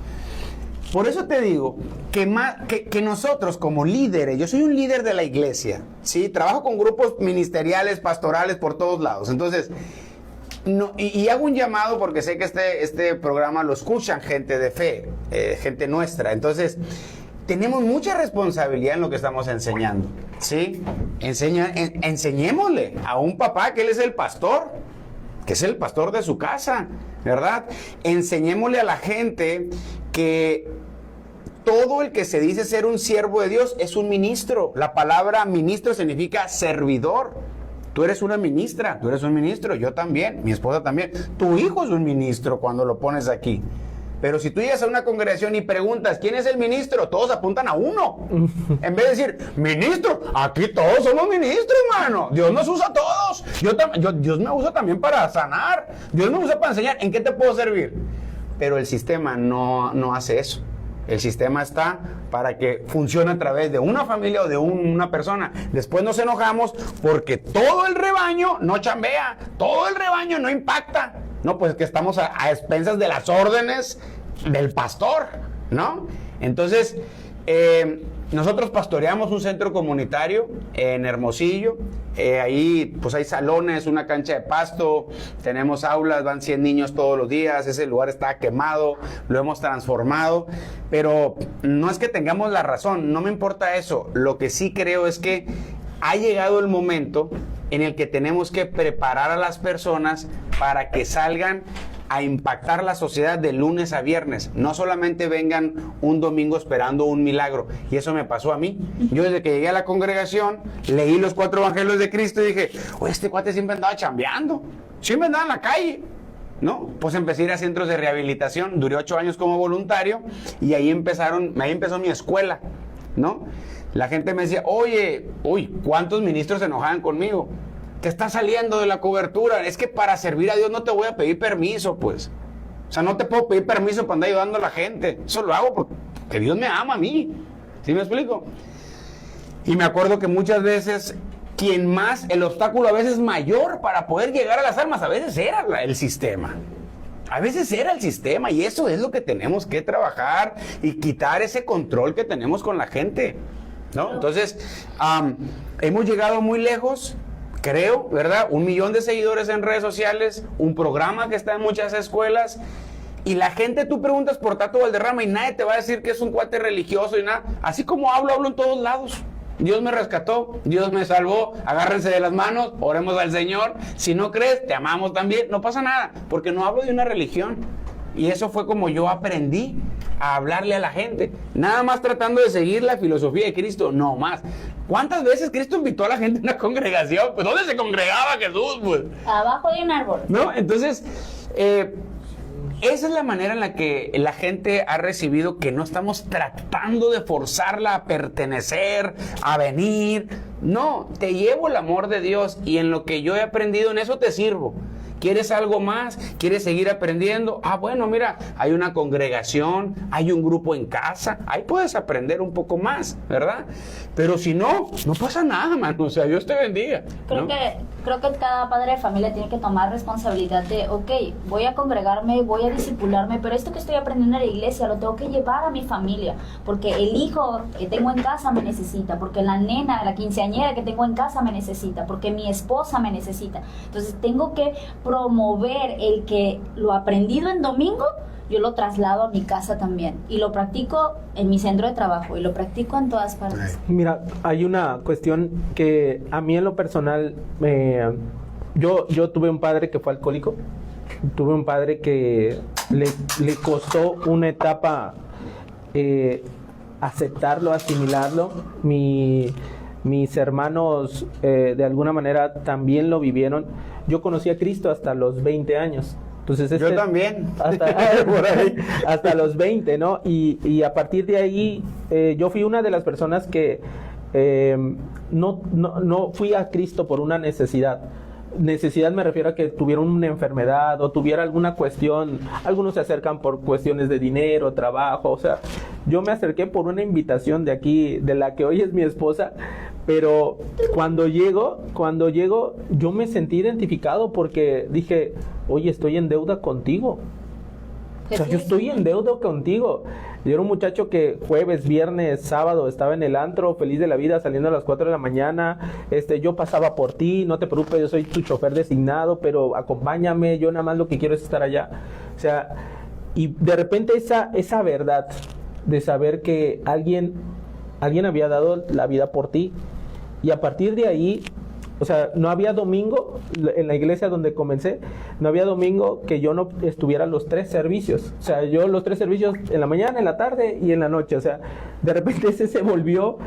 Por eso te digo que nosotros como líderes, yo soy un líder de la iglesia, ¿sí? Trabajo con grupos ministeriales, pastorales por todos lados. Entonces, y hago un llamado porque sé que este programa lo escuchan gente de fe, gente nuestra. Entonces, tenemos mucha responsabilidad en lo que estamos enseñando, ¿sí? Enseñémosle a un papá que él es el pastor, que es el pastor de su casa, ¿verdad? Enseñémosle a la gente que todo el que se dice ser un siervo de Dios es un ministro. La palabra ministro significa servidor. Tú eres una ministra, tú eres un ministro, yo también, mi esposa también. Tu hijo es un ministro cuando lo pones aquí. Pero si tú llegas a una congregación y preguntas, ¿quién es el ministro? Todos apuntan a uno. En vez de decir, ministro, aquí todos somos ministros, mano. Dios nos usa a todos. Dios me usa también para sanar. Dios me usa para enseñar. ¿En qué te puedo servir? Pero el sistema no hace eso. El sistema está para que funcione a través de una familia o de una persona. Después nos enojamos porque todo el rebaño no chambea. Todo el rebaño no impacta. No, pues que estamos a expensas de las órdenes del pastor, ¿no? Entonces, nosotros pastoreamos un centro comunitario en Hermosillo. Ahí pues hay salones, una cancha de pasto, tenemos aulas, van 100 niños todos los días. Ese lugar está quemado, lo hemos transformado. Pero no es que tengamos la razón, no me importa eso. Lo que sí creo es que ha llegado el momento en el que tenemos que preparar a las personas para que salgan a impactar la sociedad de lunes a viernes. No solamente vengan un domingo esperando un milagro. Y eso me pasó a mí. Yo desde que llegué a la congregación, leí los 4 evangelios de Cristo y dije, oye, este cuate siempre andaba chambeando, siempre andaba en la calle, ¿no? Pues empecé a ir a centros de rehabilitación, duré 8 años como voluntario y ahí empezó mi escuela, ¿no? La gente me decía, oye, ¿cuántos ministros se enojaban conmigo? Te estás saliendo de la cobertura, es que para servir a Dios no te voy a pedir permiso, pues. O sea, no te puedo pedir permiso para andar ayudando a la gente, eso lo hago porque Dios me ama a mí, ¿sí me explico? Y me acuerdo que muchas veces, el obstáculo a veces mayor para poder llegar a las almas, a veces era el sistema. A veces era el sistema y eso es lo que tenemos que trabajar y quitar ese control que tenemos con la gente, ¿no? Entonces, hemos llegado muy lejos, creo, ¿verdad? 1 millón de seguidores en redes sociales, un programa que está en muchas escuelas y la gente, tú preguntas por Tato Valderrama y nadie te va a decir que es un cuate religioso y nada. Así como hablo en todos lados. Dios me rescató, Dios me salvó, agárrense de las manos, oremos al Señor. Si no crees, te amamos también, no pasa nada, porque no hablo de una religión. Y eso fue como yo aprendí a hablarle a la gente, nada más tratando de seguir la filosofía de Cristo, no más. ¿Cuántas veces Cristo invitó a la gente a una congregación? Pues ¿dónde se congregaba Jesús? Pues abajo de un árbol. ¿No? Entonces, esa es la manera en la que la gente ha recibido que no estamos tratando de forzarla a pertenecer, a venir. No, te llevo el amor de Dios y en lo que yo he aprendido, en eso te sirvo. ¿Quieres algo más? ¿Quieres seguir aprendiendo? Bueno, mira, hay una congregación, hay un grupo en casa, ahí puedes aprender un poco más, ¿verdad? Pero si no, no pasa nada, mano, o sea, Dios te bendiga, ¿no? Creo que cada padre de familia tiene que tomar responsabilidad de, ok, voy a congregarme, voy a discipularme, pero esto que estoy aprendiendo en la iglesia lo tengo que llevar a mi familia, porque el hijo que tengo en casa me necesita, porque la nena, la quinceañera que tengo en casa me necesita, porque mi esposa me necesita. Entonces tengo que promover el que lo aprendido en domingo, yo lo traslado a mi casa también y lo practico en mi centro de trabajo y lo practico en todas partes. Mira, hay una cuestión que a mí en lo personal, yo tuve un padre que fue alcohólico, tuve un padre que le costó una etapa aceptarlo, asimilarlo. Mis hermanos de alguna manera también lo vivieron. Yo conocí a Cristo hasta los 20 años. Entonces yo también. Hasta los 20, ¿no? Y a partir de ahí, yo fui una de las personas que no fui a Cristo por una necesidad. Necesidad me refiero a que tuvieron una enfermedad o tuviera alguna cuestión. Algunos se acercan por cuestiones de dinero, trabajo, o sea, yo me acerqué por una invitación de aquí, de la que hoy es mi esposa, pero cuando llego, yo me sentí identificado porque dije, oye, estoy en deuda contigo. O sea, yo estoy en deuda contigo. Yo era un muchacho que jueves, viernes, sábado estaba en el antro, feliz de la vida, saliendo a las 4 de la mañana. Yo pasaba por ti, no te preocupes, yo soy tu chofer designado, pero acompáñame, yo nada más lo que quiero es estar allá. O sea, y de repente esa verdad de saber que alguien había dado la vida por ti. Y a partir de ahí, o sea, no había domingo, en la iglesia donde comencé, no había domingo que yo no estuviera los 3 servicios. O sea, yo los 3 servicios en la mañana, en la tarde y en la noche. O sea, de repente ese se volvió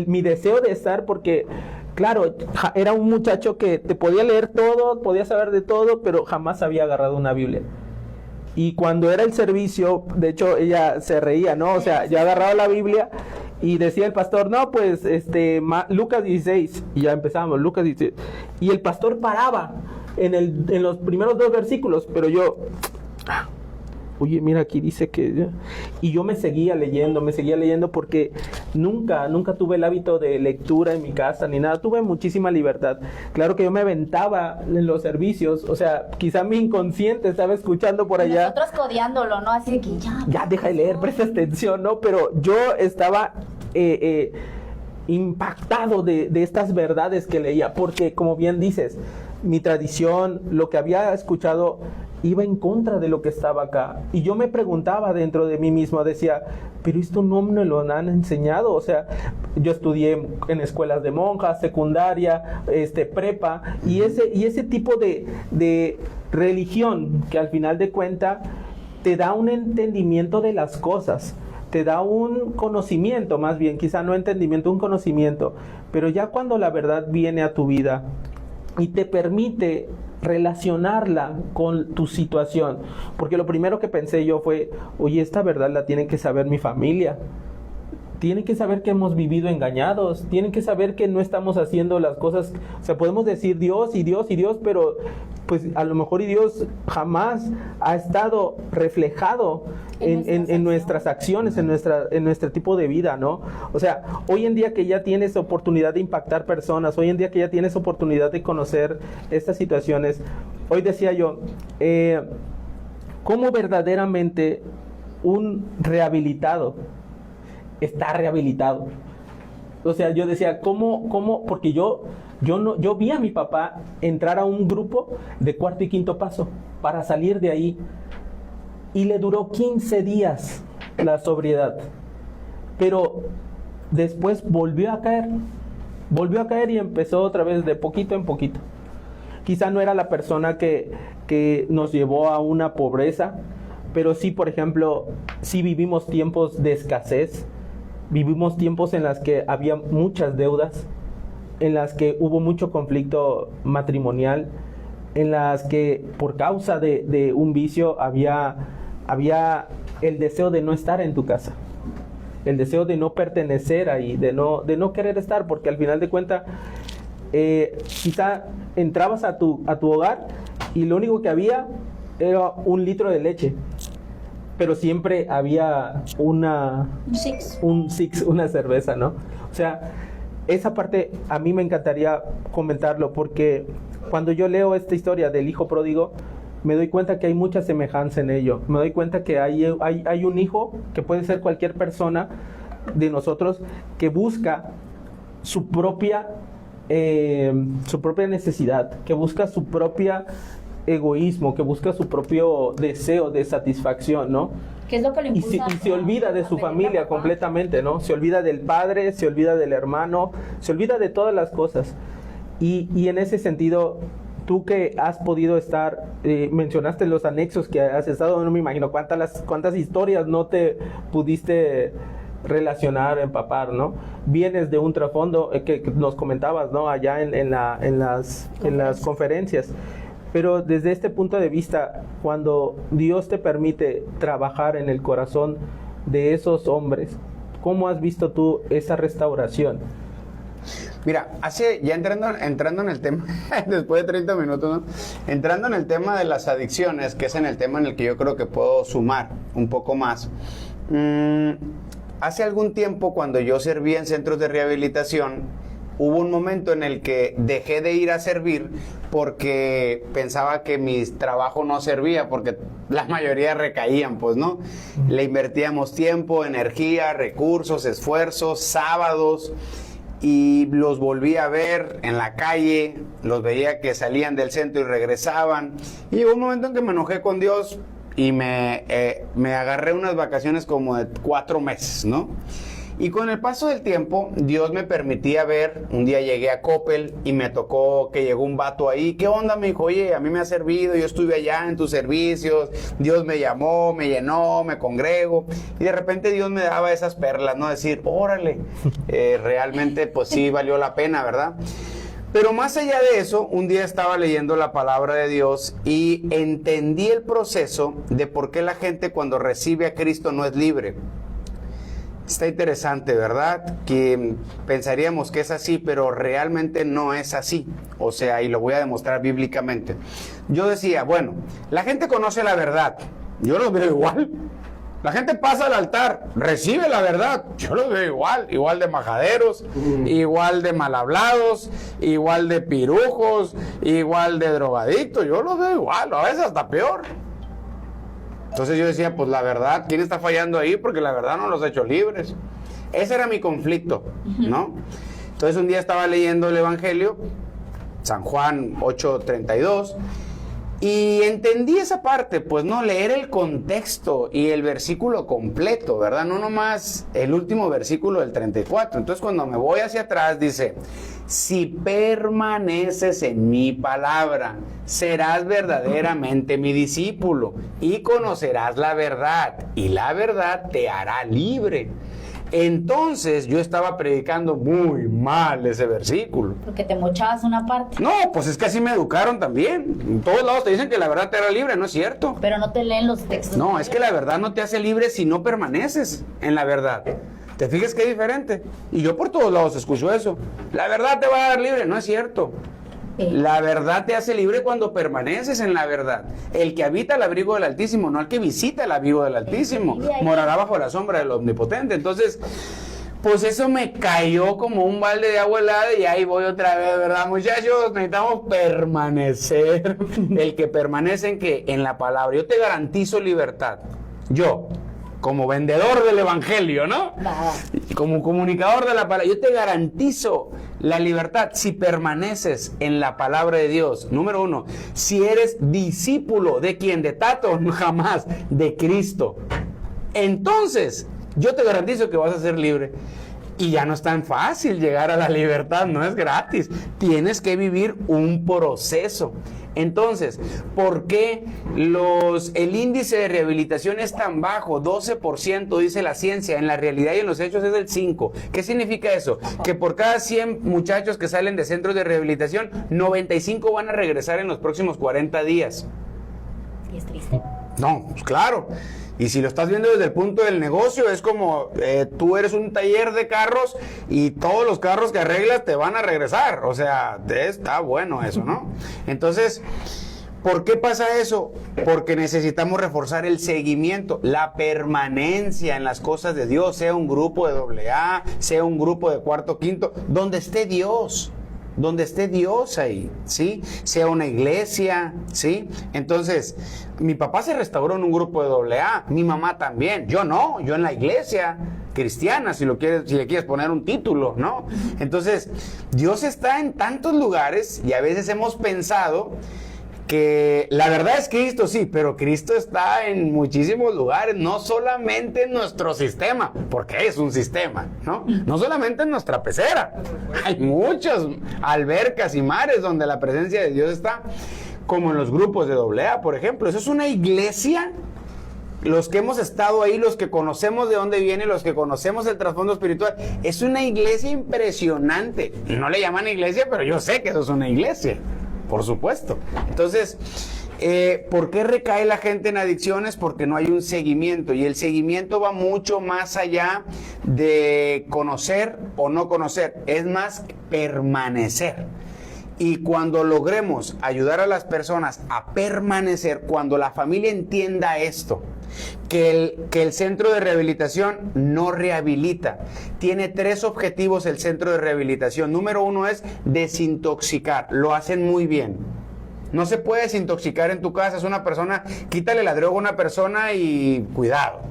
mi deseo de estar porque, claro, era un muchacho que te podía leer todo, podía saber de todo, pero jamás había agarrado una Biblia. Y cuando era el servicio, de hecho ella se reía, ¿no? O sea, ya agarraba la Biblia y decía el pastor, no, pues, Lucas 16, y ya empezábamos, Lucas 16, y el pastor paraba en los primeros 2 versículos, pero yo, oye, mira, aquí dice que... Y yo me seguía leyendo porque nunca tuve el hábito de lectura en mi casa ni nada. Tuve muchísima libertad. Claro que yo me aventaba en los servicios, o sea, quizá mi inconsciente estaba escuchando por allá. Nosotros codeándolo, ¿no? Así de que ya deja de leer, presta atención, ¿no? Pero yo estaba impactado de estas verdades que leía, porque como bien dices, mi tradición, lo que había escuchado iba en contra de lo que estaba acá. Y yo me preguntaba dentro de mí mismo, decía, pero esto no me lo han enseñado. O sea, yo estudié en escuelas de monjas, secundaria, prepa, y ese tipo de religión que al final de cuentas te da un entendimiento de las cosas, te da un conocimiento, más bien, quizá no entendimiento, un conocimiento, pero ya cuando la verdad viene a tu vida y te permite relacionarla con tu situación, porque lo primero que pensé yo fue, oye, esta verdad la tiene que saber mi familia, tienen que saber que hemos vivido engañados, tienen que saber que no estamos haciendo las cosas, o sea, podemos decir Dios y Dios y Dios, pero pues a lo mejor y Dios jamás ha estado reflejado en nuestras acciones, en nuestro tipo de vida, ¿no? O sea, hoy en día que ya tienes oportunidad de impactar personas, hoy en día que ya tienes oportunidad de conocer estas situaciones, hoy decía yo, ¿cómo verdaderamente un rehabilitado está rehabilitado? O sea, yo decía, ¿cómo? Porque yo vi a mi papá entrar a un grupo de cuarto y quinto paso para salir de ahí. Y le duró 15 días la sobriedad. Pero después volvió a caer y empezó otra vez de poquito en poquito. Quizá no era la persona que nos llevó a una pobreza, pero sí, por ejemplo, sí vivimos tiempos de escasez. Vivimos tiempos en las que había muchas deudas, en las que hubo mucho conflicto matrimonial, en las que por causa de un vicio había el deseo de no estar en tu casa, el deseo de no pertenecer ahí, de no querer estar, porque al final de cuentas quizá entrabas a tu hogar y lo único que había era 1 litro de leche, pero siempre había un six, una cerveza, ¿no? O sea, esa parte a mí me encantaría comentarlo, porque cuando yo leo esta historia del hijo pródigo, me doy cuenta que hay mucha semejanza en ello. Me doy cuenta que hay un hijo, que puede ser cualquier persona de nosotros, que busca su propia necesidad, que busca su propia egoísmo, que busca su propio deseo de satisfacción, ¿no? ¿Qué es lo que le impulsa? Y se olvida de su familia completamente, ¿no? Se olvida del padre, se olvida del hermano, se olvida de todas las cosas. Y en ese sentido, tú que has podido estar, mencionaste los anexos que has estado, no me imagino cuántas historias no te pudiste relacionar, empapar, ¿no? Vienes de un trasfondo que nos comentabas, ¿no? Allá en las conferencias. Pero desde este punto de vista, cuando Dios te permite trabajar en el corazón de esos hombres, ¿cómo has visto tú esa restauración? Mira, ya entrando en el tema, después de 30 minutos, ¿no? Entrando en el tema de las adicciones, que es en el tema en el que yo creo que puedo sumar un poco más. Hace algún tiempo, cuando yo servía en centros de rehabilitación, hubo un momento en el que dejé de ir a servir porque pensaba que mi trabajo no servía, porque la mayoría recaían, pues, ¿no? Le invertíamos tiempo, energía, recursos, esfuerzos, sábados, y los volví a ver en la calle, los veía que salían del centro y regresaban. Y llegó un momento en que me enojé con Dios y me agarré unas vacaciones como de 4 meses, ¿no? Y con el paso del tiempo, Dios me permitía ver. Un día llegué a Coppel y me tocó que llegó un vato ahí. ¿Qué onda? Me dijo, oye, a mí me ha servido, yo estuve allá en tus servicios, Dios me llamó, me llenó, me congrego. Y de repente Dios me daba esas perlas, ¿no? Decir, órale, realmente pues sí valió la pena, ¿verdad? Pero más allá de eso, un día estaba leyendo la palabra de Dios y entendí el proceso de por qué la gente cuando recibe a Cristo no es libre. Está interesante, ¿verdad? Que pensaríamos que es así, pero realmente no es así. O sea, y lo voy a demostrar bíblicamente. Yo decía, bueno, la gente conoce la verdad. Yo los veo igual. La gente pasa al altar, recibe la verdad. Yo los veo igual de majaderos, igual de mal hablados, igual de pirujos, igual de drogadictos. Yo los veo igual, a veces hasta peor. Entonces yo decía, pues la verdad, ¿quién está fallando ahí? Porque la verdad no los ha hecho libres. Ese era mi conflicto, ¿no? Entonces un día estaba leyendo el Evangelio, San Juan 8:32, Y entendí esa parte, pues no, leer el contexto y el versículo completo, ¿verdad? No nomás el último versículo del 34. Entonces cuando me voy hacia atrás dice, si permaneces en mi palabra, serás verdaderamente mi discípulo y conocerás la verdad, y la verdad te hará libre. Entonces yo estaba predicando muy mal ese versículo. Porque te mochabas una parte. No, pues es que así me educaron también. En todos lados te dicen que la verdad te hará libre, no es cierto. Pero no te leen los textos. No, es que la verdad no te hace libre si no permaneces en la verdad. ¿Te fijas qué diferente? Y yo por todos lados escucho eso. La verdad te va a dar libre, no es cierto. La verdad te hace libre cuando permaneces en la verdad. El que habita el abrigo del Altísimo, no el que visita el abrigo del Altísimo, morará bajo la sombra del Omnipotente. Entonces, pues eso me cayó como un balde de agua helada y ahí voy otra vez, ¿verdad, muchachos? Necesitamos permanecer. El que permanece en que en la palabra. Yo te garantizo libertad. Yo, como vendedor del evangelio, ¿no? Como comunicador de la palabra, yo te garantizo la libertad si permaneces en la palabra de Dios. Número uno, si eres discípulo de quién, de Tato, jamás, de Cristo. Entonces, yo te garantizo que vas a ser libre. Y ya no es tan fácil llegar a la libertad, no es gratis. Tienes que vivir un proceso. Entonces, ¿por qué el índice de rehabilitación es tan bajo? 12% dice la ciencia, en la realidad y en los hechos es del 5%. ¿Qué significa eso? Que por cada 100 muchachos que salen de centros de rehabilitación, 95 van a regresar en los próximos 40 días. Y es triste. No, pues claro. Y si lo estás viendo desde el punto del negocio, es como tú eres un taller de carros y todos los carros que arreglas te van a regresar. O sea, está bueno eso, ¿no? Entonces, ¿por qué pasa eso? Porque necesitamos reforzar el seguimiento, la permanencia en las cosas de Dios, sea un grupo de AA, sea un grupo de cuarto, quinto, donde esté Dios. Donde esté Dios ahí, ¿sí? Sea una iglesia, ¿sí? Entonces, mi papá se restauró en un grupo de AA, mi mamá también, yo no, yo en la iglesia cristiana, si le quieres poner un título, ¿no? Entonces, Dios está en tantos lugares y a veces hemos pensado que la verdad es Cristo, sí, pero Cristo está en muchísimos lugares, no solamente en nuestro sistema, porque es un sistema, ¿no? No solamente en nuestra pecera, hay muchas albercas y mares donde la presencia de Dios está, como en los grupos de AA, por ejemplo. Eso es una iglesia. Los que hemos estado ahí, los que conocemos de dónde viene, los que conocemos el trasfondo espiritual, es una iglesia impresionante. No le llaman iglesia, pero yo sé que eso es una iglesia. Por supuesto. Entonces, ¿por qué recae la gente en adicciones? Porque no hay un seguimiento. Y el seguimiento va mucho más allá de conocer o no conocer. Es más, permanecer. Y cuando logremos ayudar a las personas a permanecer, cuando la familia entienda esto, que el centro de rehabilitación no rehabilita. Tiene 3 objetivos el centro de rehabilitación. Número 1 es desintoxicar. Lo hacen muy bien. No se puede desintoxicar en tu casa. Es una persona, quítale la droga a una persona y cuidado.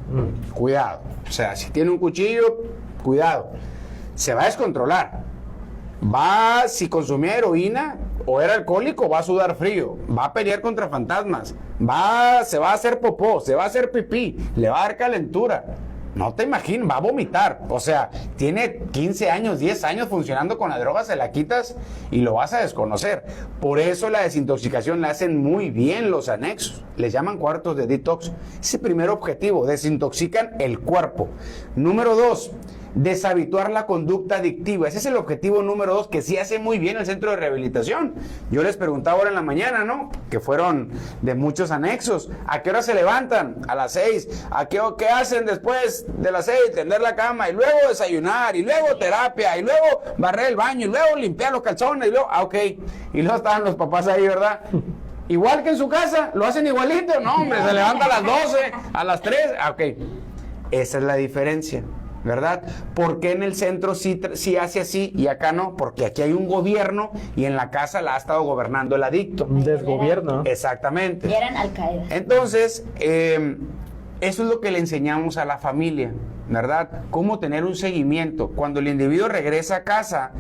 Cuidado. O sea, si tiene un cuchillo, cuidado. Se va a descontrolar. Si consumía heroína o era alcohólico, va a sudar frío, va a pelear contra fantasmas, se va a hacer popó, se va a hacer pipí, le va a dar calentura. No te imaginas, va a vomitar. O sea, tiene 15 años, 10 años funcionando con la droga, se la quitas y lo vas a desconocer. Por eso la desintoxicación la hacen muy bien los anexos. Les llaman cuartos de detox. Ese primer objetivo, desintoxican el cuerpo. Número 2, deshabituar la conducta adictiva. Ese es el objetivo número 2, que sí hace muy bien el centro de rehabilitación. Yo les preguntaba ahora en la mañana, ¿no? Que fueron de muchos anexos. ¿A qué hora se levantan? A las 6. ¿Qué hacen después de las 6? Tender la cama y luego desayunar y luego terapia y luego barrer el baño y luego limpiar los calzones y luego, ok. Y luego estaban los papás ahí, ¿verdad? Igual que en su casa, lo hacen igualito. No, hombre, se levanta a las 12, a las 3. Ok. Esa es la diferencia, ¿verdad? ¿Por qué en el centro sí hace así y acá no? Porque aquí hay un gobierno y en la casa la ha estado gobernando el adicto. Un desgobierno. Exactamente. Y eran Al-Qaeda. Entonces, eso es lo que le enseñamos a la familia, ¿verdad? Cómo tener un seguimiento. Cuando el individuo regresa a casa,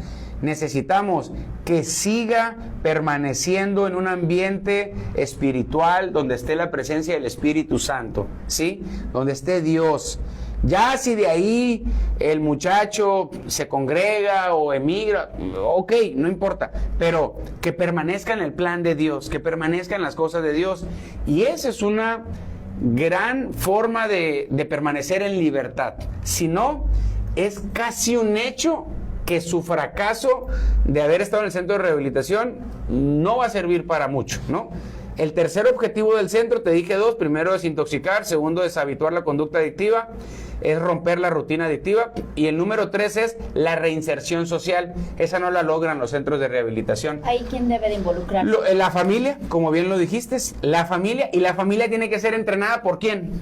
necesitamos que siga permaneciendo en un ambiente espiritual donde esté la presencia del Espíritu Santo, ¿sí? Donde esté Dios. Ya si de ahí el muchacho se congrega o emigra, ok, no importa, pero que permanezca en el plan de Dios, que permanezca en las cosas de Dios. Y esa es una gran forma de permanecer en libertad. Si no, es casi un hecho que su fracaso de haber estado en el centro de rehabilitación no va a servir para mucho, ¿no? El tercer objetivo del centro, te dije 2, primero desintoxicar, segundo deshabituar la conducta adictiva, es romper la rutina adictiva, y el número 3 es la reinserción social. Esa no la logran los centros de rehabilitación. ¿Ahí quién debe de involucrarse? La familia, como bien lo dijiste, la familia, y la familia tiene que ser entrenada ¿por quién?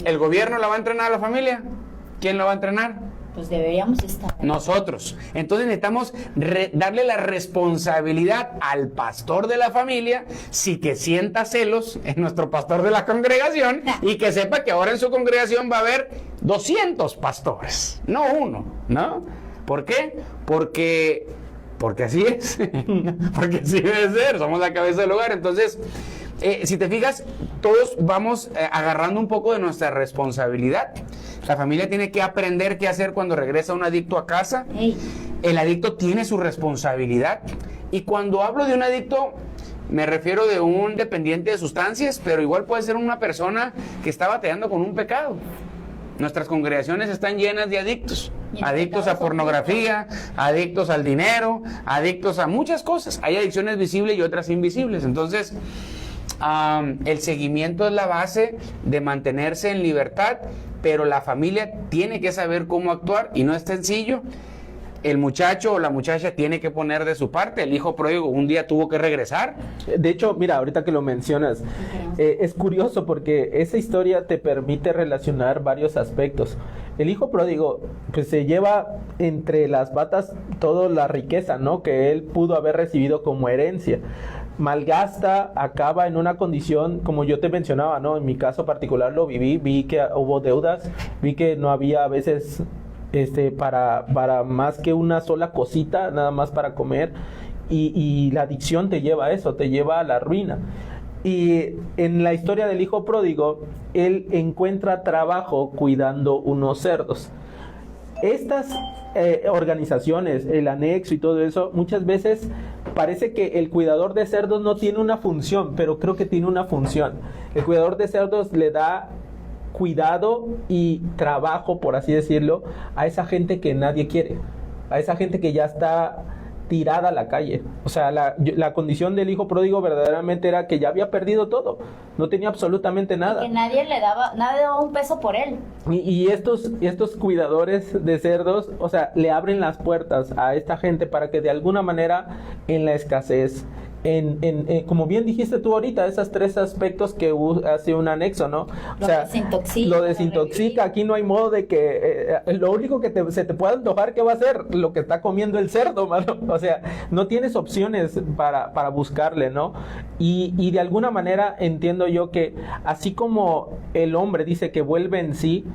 ¿El gobierno la va a entrenar a la familia? ¿Quién la va a entrenar? Pues deberíamos estar. Nosotros. Entonces necesitamos darle la responsabilidad al pastor de la familia, sí, que sienta celos en nuestro pastor de la congregación y que sepa que ahora en su congregación va a haber 200 pastores, no uno, ¿no? ¿Por qué? Porque así es, porque así debe ser, somos la cabeza del hogar. Entonces, si te fijas, todos vamos agarrando un poco de nuestra responsabilidad. La familia tiene que aprender qué hacer cuando regresa un adicto a casa. El adicto tiene su responsabilidad. Y cuando hablo de un adicto, me refiero de un dependiente de sustancias, pero igual puede ser una persona que está batallando con un pecado. Nuestras congregaciones están llenas de adictos. Adictos a pornografía, adictos al dinero, adictos a muchas cosas. Hay adicciones visibles y otras invisibles. Entonces, el seguimiento es la base de mantenerse en libertad, pero la familia tiene que saber cómo actuar y no es sencillo. El muchacho o la muchacha tiene que poner de su parte. El hijo pródigo un día tuvo que regresar. De hecho, mira, ahorita que lo mencionas, es curioso porque esa historia te permite relacionar varios aspectos. El hijo pródigo pues se lleva entre las patas toda la riqueza, ¿no?, que él pudo haber recibido como herencia. Malgasta, acaba en una condición, como yo te mencionaba, ¿no? En mi caso particular lo vi que hubo deudas, vi que no había a veces para más que una sola cosita, nada más para comer, y la adicción te lleva a eso, te lleva a la ruina. Y en la historia del hijo pródigo, él encuentra trabajo cuidando unos cerdos. Estas organizaciones, el anexo y todo eso, muchas veces parece que el cuidador de cerdos no tiene una función, pero creo que tiene una función. El cuidador de cerdos le da cuidado y trabajo, por así decirlo, a esa gente que nadie quiere, a esa gente que ya está tirada a la calle. O sea, la condición del hijo pródigo verdaderamente era que ya había perdido todo, no tenía absolutamente nada. Que nadie le daba un peso por él. Y estos cuidadores de cerdos, o sea, le abren las puertas a esta gente para que de alguna manera en la escasez, como bien dijiste tú ahorita, esos 3 aspectos que hace un anexo, ¿no? O sea, lo desintoxica. Aquí no hay modo de que lo único que se te pueda antojar, ¿qué va a hacer? Lo que está comiendo el cerdo, mano. O sea, no tienes opciones para buscarle, ¿no? Y de alguna manera entiendo yo que así como el hombre dice que vuelve en sí,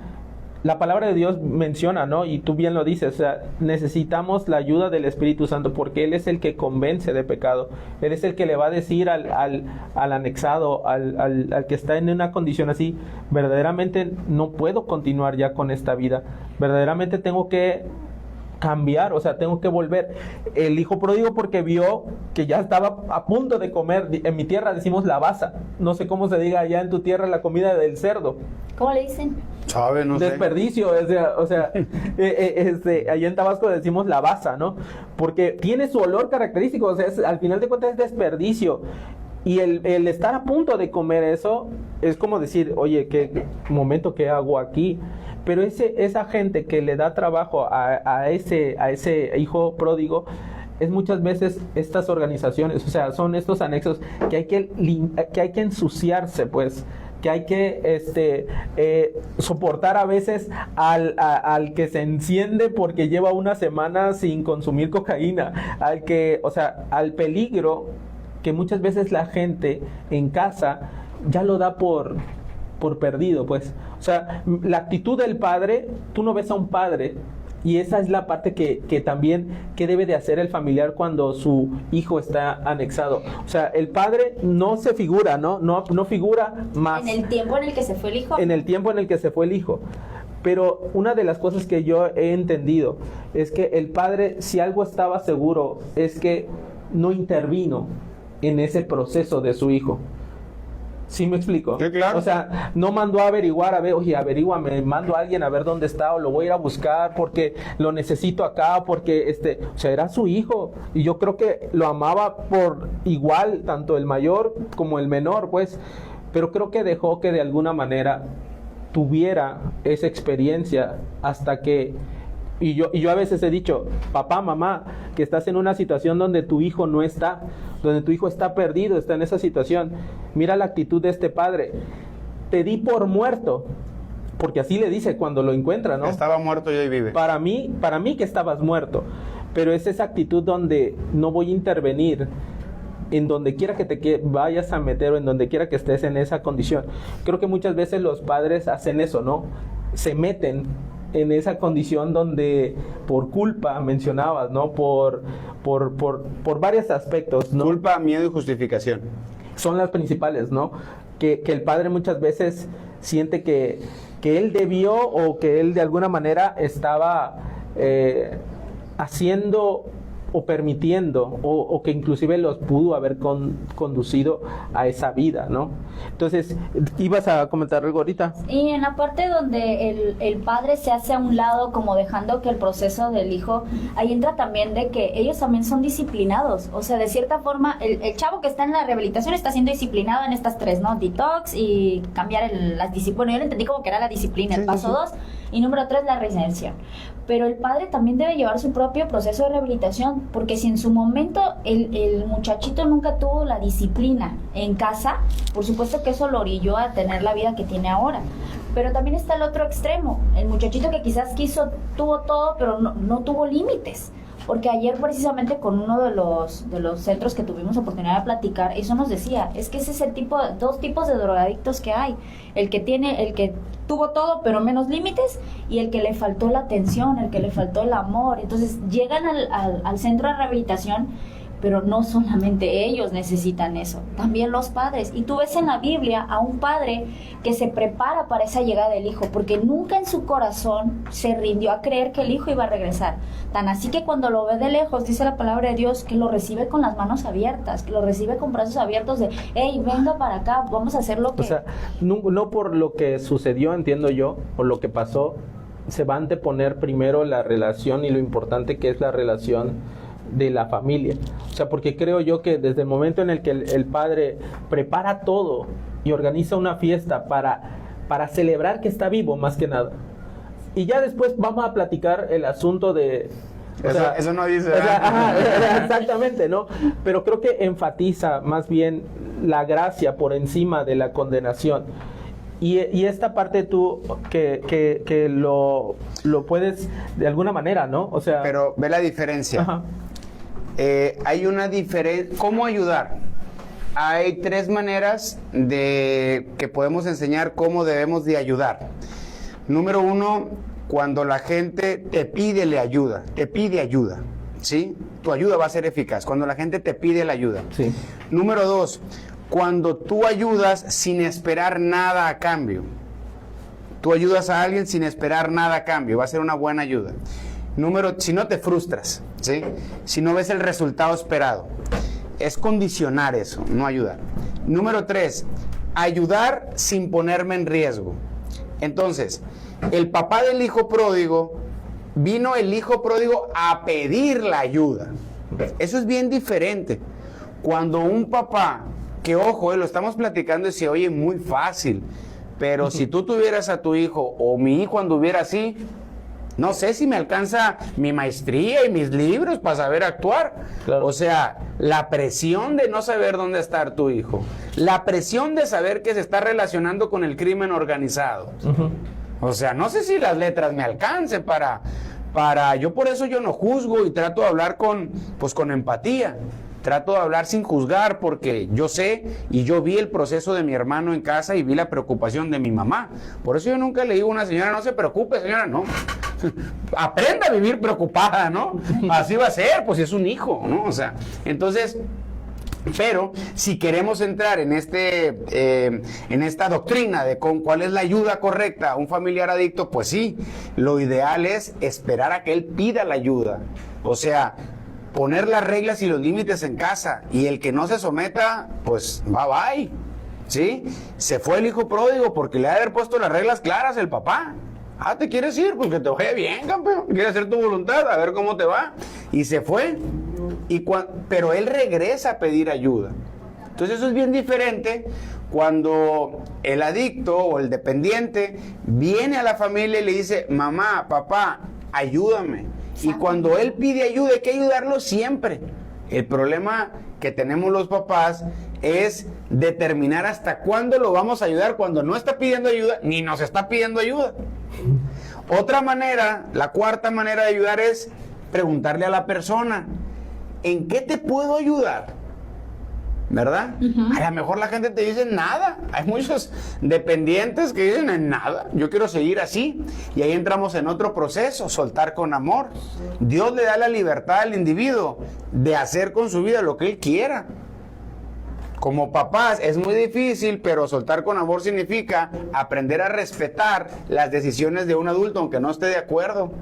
la palabra de Dios menciona, ¿no? Y tú bien lo dices, o sea, necesitamos la ayuda del Espíritu Santo porque Él es el que convence de pecado. Él es el que le va a decir al anexado, al que está en una condición así, verdaderamente no puedo continuar ya con esta vida. Verdaderamente tengo que cambiar, o sea, tengo que volver. El hijo pródigo porque vio que ya estaba a punto de comer. En mi tierra decimos la baza. No sé cómo se diga allá en tu tierra la comida del cerdo. ¿Cómo le dicen? ¿Sabe? No sé. Desperdicio, o sea, allá en Tabasco decimos la baza, ¿no? Porque tiene su olor característico, o sea, al final de cuentas es desperdicio. Y el estar a punto de comer eso es como decir, oye, ¿qué momento que hago aquí? Pero esa gente que le da trabajo a ese hijo pródigo es muchas veces estas organizaciones, o sea, son estos anexos que hay que ensuciarse, pues, que hay que soportar a veces al que se enciende porque lleva una semana sin consumir cocaína, al peligro que muchas veces la gente en casa ya lo da por perdido, pues. O sea, la actitud del padre, tú no ves a un padre Y esa es la parte que también, que debe de hacer el familiar cuando su hijo está anexado. O sea, el padre no se figura, ¿no? No figura más. En el tiempo en el que se fue el hijo. En el tiempo en el que se fue el hijo. Pero una de las cosas que yo he entendido es que el padre, si algo estaba seguro, es que no intervino en ese proceso de su hijo. ¿Sí me explico? Sí, claro. O sea, no mandó a averiguar, a ver, oye, averíguame, mando a alguien a ver dónde está, o lo voy a ir a buscar porque lo necesito acá, porque o sea, era su hijo. Y yo creo que lo amaba por igual, tanto el mayor como el menor, pues. Pero creo que dejó que de alguna manera tuviera esa experiencia hasta que... Y yo a veces he dicho, papá, mamá, que estás en una situación donde tu hijo no está, donde tu hijo está perdido, está en esa situación. Mira la actitud de este padre. Te di por muerto, porque así le dice cuando lo encuentra, ¿no? Estaba muerto y hoy vive. Para mí que estabas muerto. Pero es esa actitud donde no voy a intervenir en donde quiera que te vayas a meter o en donde quiera que estés en esa condición. Creo que muchas veces los padres hacen eso, ¿no? Se meten en esa condición donde por culpa, mencionabas, ¿no? Por varios aspectos, ¿no? Culpa, miedo y justificación. Son las principales, ¿no? Que el padre muchas veces siente que él debió o que él de alguna manera estaba haciendo o permitiendo o que inclusive los pudo haber conducido a esa vida, ¿no? Entonces, ¿ibas a comentar algo ahorita? Y en la parte donde el padre se hace a un lado, como dejando que el proceso del hijo, ahí entra también de que ellos también son disciplinados. O sea, de cierta forma, el chavo que está en la rehabilitación está siendo disciplinado en estas tres, ¿no? Detox y cambiar las disciplinas. Bueno, yo lo entendí como que era la disciplina, el paso 2. Y número 3, la reinserción. Pero el padre también debe llevar su propio proceso de rehabilitación, porque si en su momento el muchachito nunca tuvo la disciplina en casa, por supuesto que eso lo orilló a tener la vida que tiene ahora. Pero también está el otro extremo, el muchachito que quizás tuvo todo, pero no tuvo límites. Porque ayer precisamente con uno de los centros que tuvimos oportunidad de platicar, eso nos decía, es que ese es dos tipos de drogadictos que hay. El que tuvo todo pero menos límites, y el que le faltó la atención, el que le faltó el amor. Entonces llegan al centro de rehabilitación, pero no solamente ellos necesitan eso, también los padres. Y tú ves en la Biblia a un padre que se prepara para esa llegada del hijo, porque nunca en su corazón se rindió a creer que el hijo iba a regresar. Tan así que cuando lo ve de lejos, dice la palabra de Dios, que lo recibe con las manos abiertas, que lo recibe con brazos abiertos de, hey, venga para acá, vamos a hacer lo que... O sea, no por lo que sucedió, entiendo yo, o lo que pasó, se va a anteponer primero la relación y lo importante que es la relación de la familia. O sea, porque creo yo que desde el momento en el que el padre prepara todo y organiza una fiesta para celebrar que está vivo, más que nada. Y ya después vamos a platicar el asunto de... Eso no dice. Exactamente, ¿no? Pero creo que enfatiza más bien la gracia por encima de la condenación. Y esta parte tú que lo puedes de alguna manera, ¿no? O sea... Pero ve la diferencia. Ajá. Hay una diferencia. ¿Cómo ayudar? Hay 3 maneras que podemos enseñar cómo debemos de ayudar. Número 1, cuando la gente te pide ayuda, ¿sí? Tu ayuda va a ser eficaz cuando la gente te pide la ayuda. Sí. Número 2, cuando tú ayudas sin esperar nada a cambio. Tú ayudas a alguien sin esperar nada a cambio, va a ser una buena ayuda. Si no te frustras, ¿sí? Si no ves el resultado esperado. Es condicionar eso, no ayudar. Número 3, ayudar sin ponerme en riesgo. Entonces, el papá del hijo pródigo, vino el hijo pródigo a pedir la ayuda. Eso es bien diferente. Cuando un papá, que ojo, lo estamos platicando y se oye muy fácil, pero si tú tuvieras a tu hijo o mi hijo anduviera así, no sé si me alcanza mi maestría y mis libros para saber actuar. Claro. O sea, la presión de no saber dónde está tu hijo, la presión de saber que se está relacionando con el crimen organizado. O sea, no sé si las letras me alcancen para yo por eso yo no juzgo y trato de hablar con empatía. Trato de hablar sin juzgar porque yo sé y yo vi el proceso de mi hermano en casa y vi la preocupación de mi mamá. Por eso yo nunca le digo a una señora, no se preocupe, señora, no. aprenda a vivir preocupada, ¿no? Así va a ser, pues si es un hijo, ¿no? O sea, entonces... Pero si queremos entrar en esta doctrina de cuál es la ayuda correcta a un familiar adicto, pues sí, lo ideal es esperar a que él pida la ayuda. O sea, poner las reglas y los límites en casa, y el que no se someta, pues bye bye, ¿sí? Se fue el hijo pródigo porque le ha de haber puesto las reglas claras el papá. Ah, ¿te quieres ir? Pues que te vaya bien, campeón. ¿Quieres hacer tu voluntad? A ver cómo te va. Y se fue. Pero él regresa a pedir ayuda. Entonces eso es bien diferente cuando el adicto o el dependiente viene a la familia y le dice, mamá, papá, ayúdame. Y cuando él pide ayuda, hay que ayudarlo siempre. El problema que tenemos los papás es determinar hasta cuándo lo vamos a ayudar cuando no está pidiendo ayuda ni nos está pidiendo ayuda. Otra manera, la cuarta manera de ayudar es preguntarle a la persona, ¿en qué te puedo ayudar? ¿Verdad? A lo mejor la gente te dice nada. Hay muchos dependientes que dicen en nada. Yo quiero seguir así. Y ahí entramos en otro proceso, soltar con amor. Dios le da la libertad al individuo de hacer con su vida lo que él quiera. Como papás es muy difícil, pero soltar con amor significa aprender a respetar las decisiones de un adulto aunque no esté de acuerdo.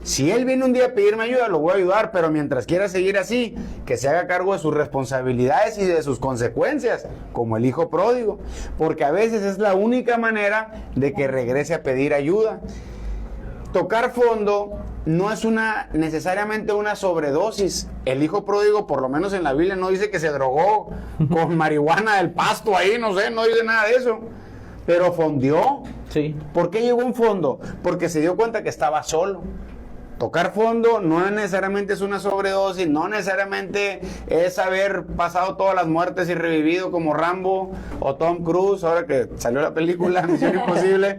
Si él viene un día a pedirme ayuda, lo voy a ayudar, pero mientras quiera seguir así, que se haga cargo de sus responsabilidades y de sus consecuencias, como el hijo pródigo, porque a veces es la única manera de que regrese a pedir ayuda. Tocar fondo no es necesariamente una sobredosis. El hijo pródigo, por lo menos en la Biblia, no dice que se drogó con marihuana del pasto ahí, no sé, no dice nada de eso. Pero fondió. Sí. ¿Por qué llegó a un fondo? Porque se dio cuenta que estaba solo. Tocar fondo no necesariamente es una sobredosis, no necesariamente es haber pasado todas las muertes y revivido como Rambo o Tom Cruise, ahora que salió la película Misión Imposible.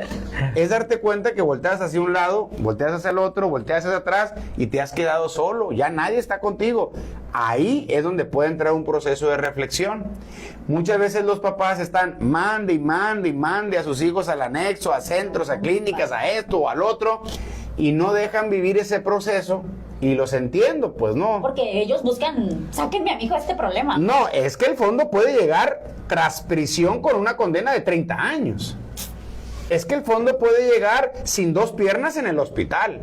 Es darte cuenta que volteas hacia un lado, volteas hacia el otro, volteas hacia atrás y te has quedado solo, ya nadie está contigo. Ahí es donde puede entrar un proceso de reflexión. Muchas veces los papás están mande y mande y mande a sus hijos al anexo, a centros, a clínicas, a esto o al otro, y no dejan vivir ese proceso, y los entiendo, pues no. Porque ellos buscan, sáquenme a mi hijo de este problema. No, es que el fondo puede llegar tras prisión con una condena de 30 años. Es que el fondo puede llegar sin 2 piernas en el hospital.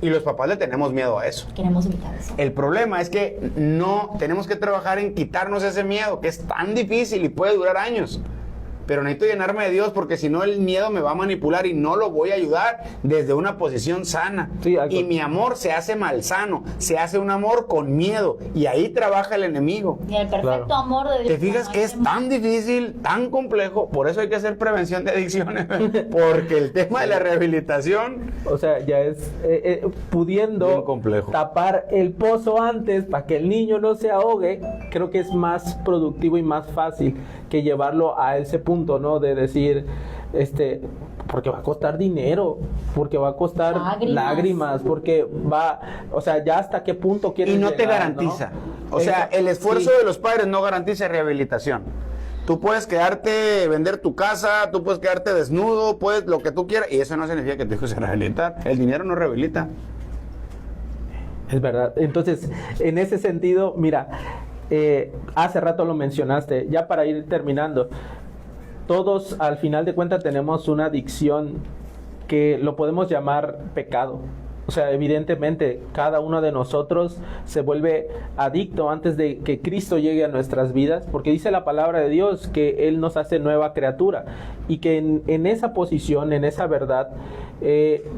Y los papás le tenemos miedo a eso. Queremos evitar eso. El problema es que no tenemos que trabajar en quitarnos ese miedo, que es tan difícil y puede durar años. Pero necesito llenarme de Dios, porque si no el miedo me va a manipular y no lo voy a ayudar desde una posición sana. Sí, y mi amor se hace malsano, se hace un amor con miedo, y ahí trabaja el enemigo. Y el perfecto Claro. amor de Dios. ¿Te fijas que es tan difícil, tan complejo? Por eso hay que hacer prevención de adicciones, porque el tema de la rehabilitación... O sea, ya es pudiendo Bien complejo. tapar el pozo antes para que el niño no se ahogue, creo que es más productivo y más fácil que llevarlo a ese punto, ¿no? De decir, porque va a costar dinero, porque va a costar lágrimas, porque va, o sea, ya hasta qué punto quieres Y no llegar, te garantiza. ¿no? O sea, el esfuerzo sí. de los padres no garantiza rehabilitación. Tú puedes quedarte, vender tu casa, tú puedes quedarte desnudo, puedes lo que tú quieras, y eso no significa que tu hijo se rehabilita. El dinero no rehabilita. Es verdad. Entonces, en ese sentido, mira, hace rato lo mencionaste, ya para ir terminando, todos al final de cuentas tenemos una adicción que lo podemos llamar pecado. O sea, evidentemente cada uno de nosotros se vuelve adicto antes de que Cristo llegue a nuestras vidas, porque dice la palabra de Dios que Él nos hace nueva criatura, y que en esa posición, en esa verdad,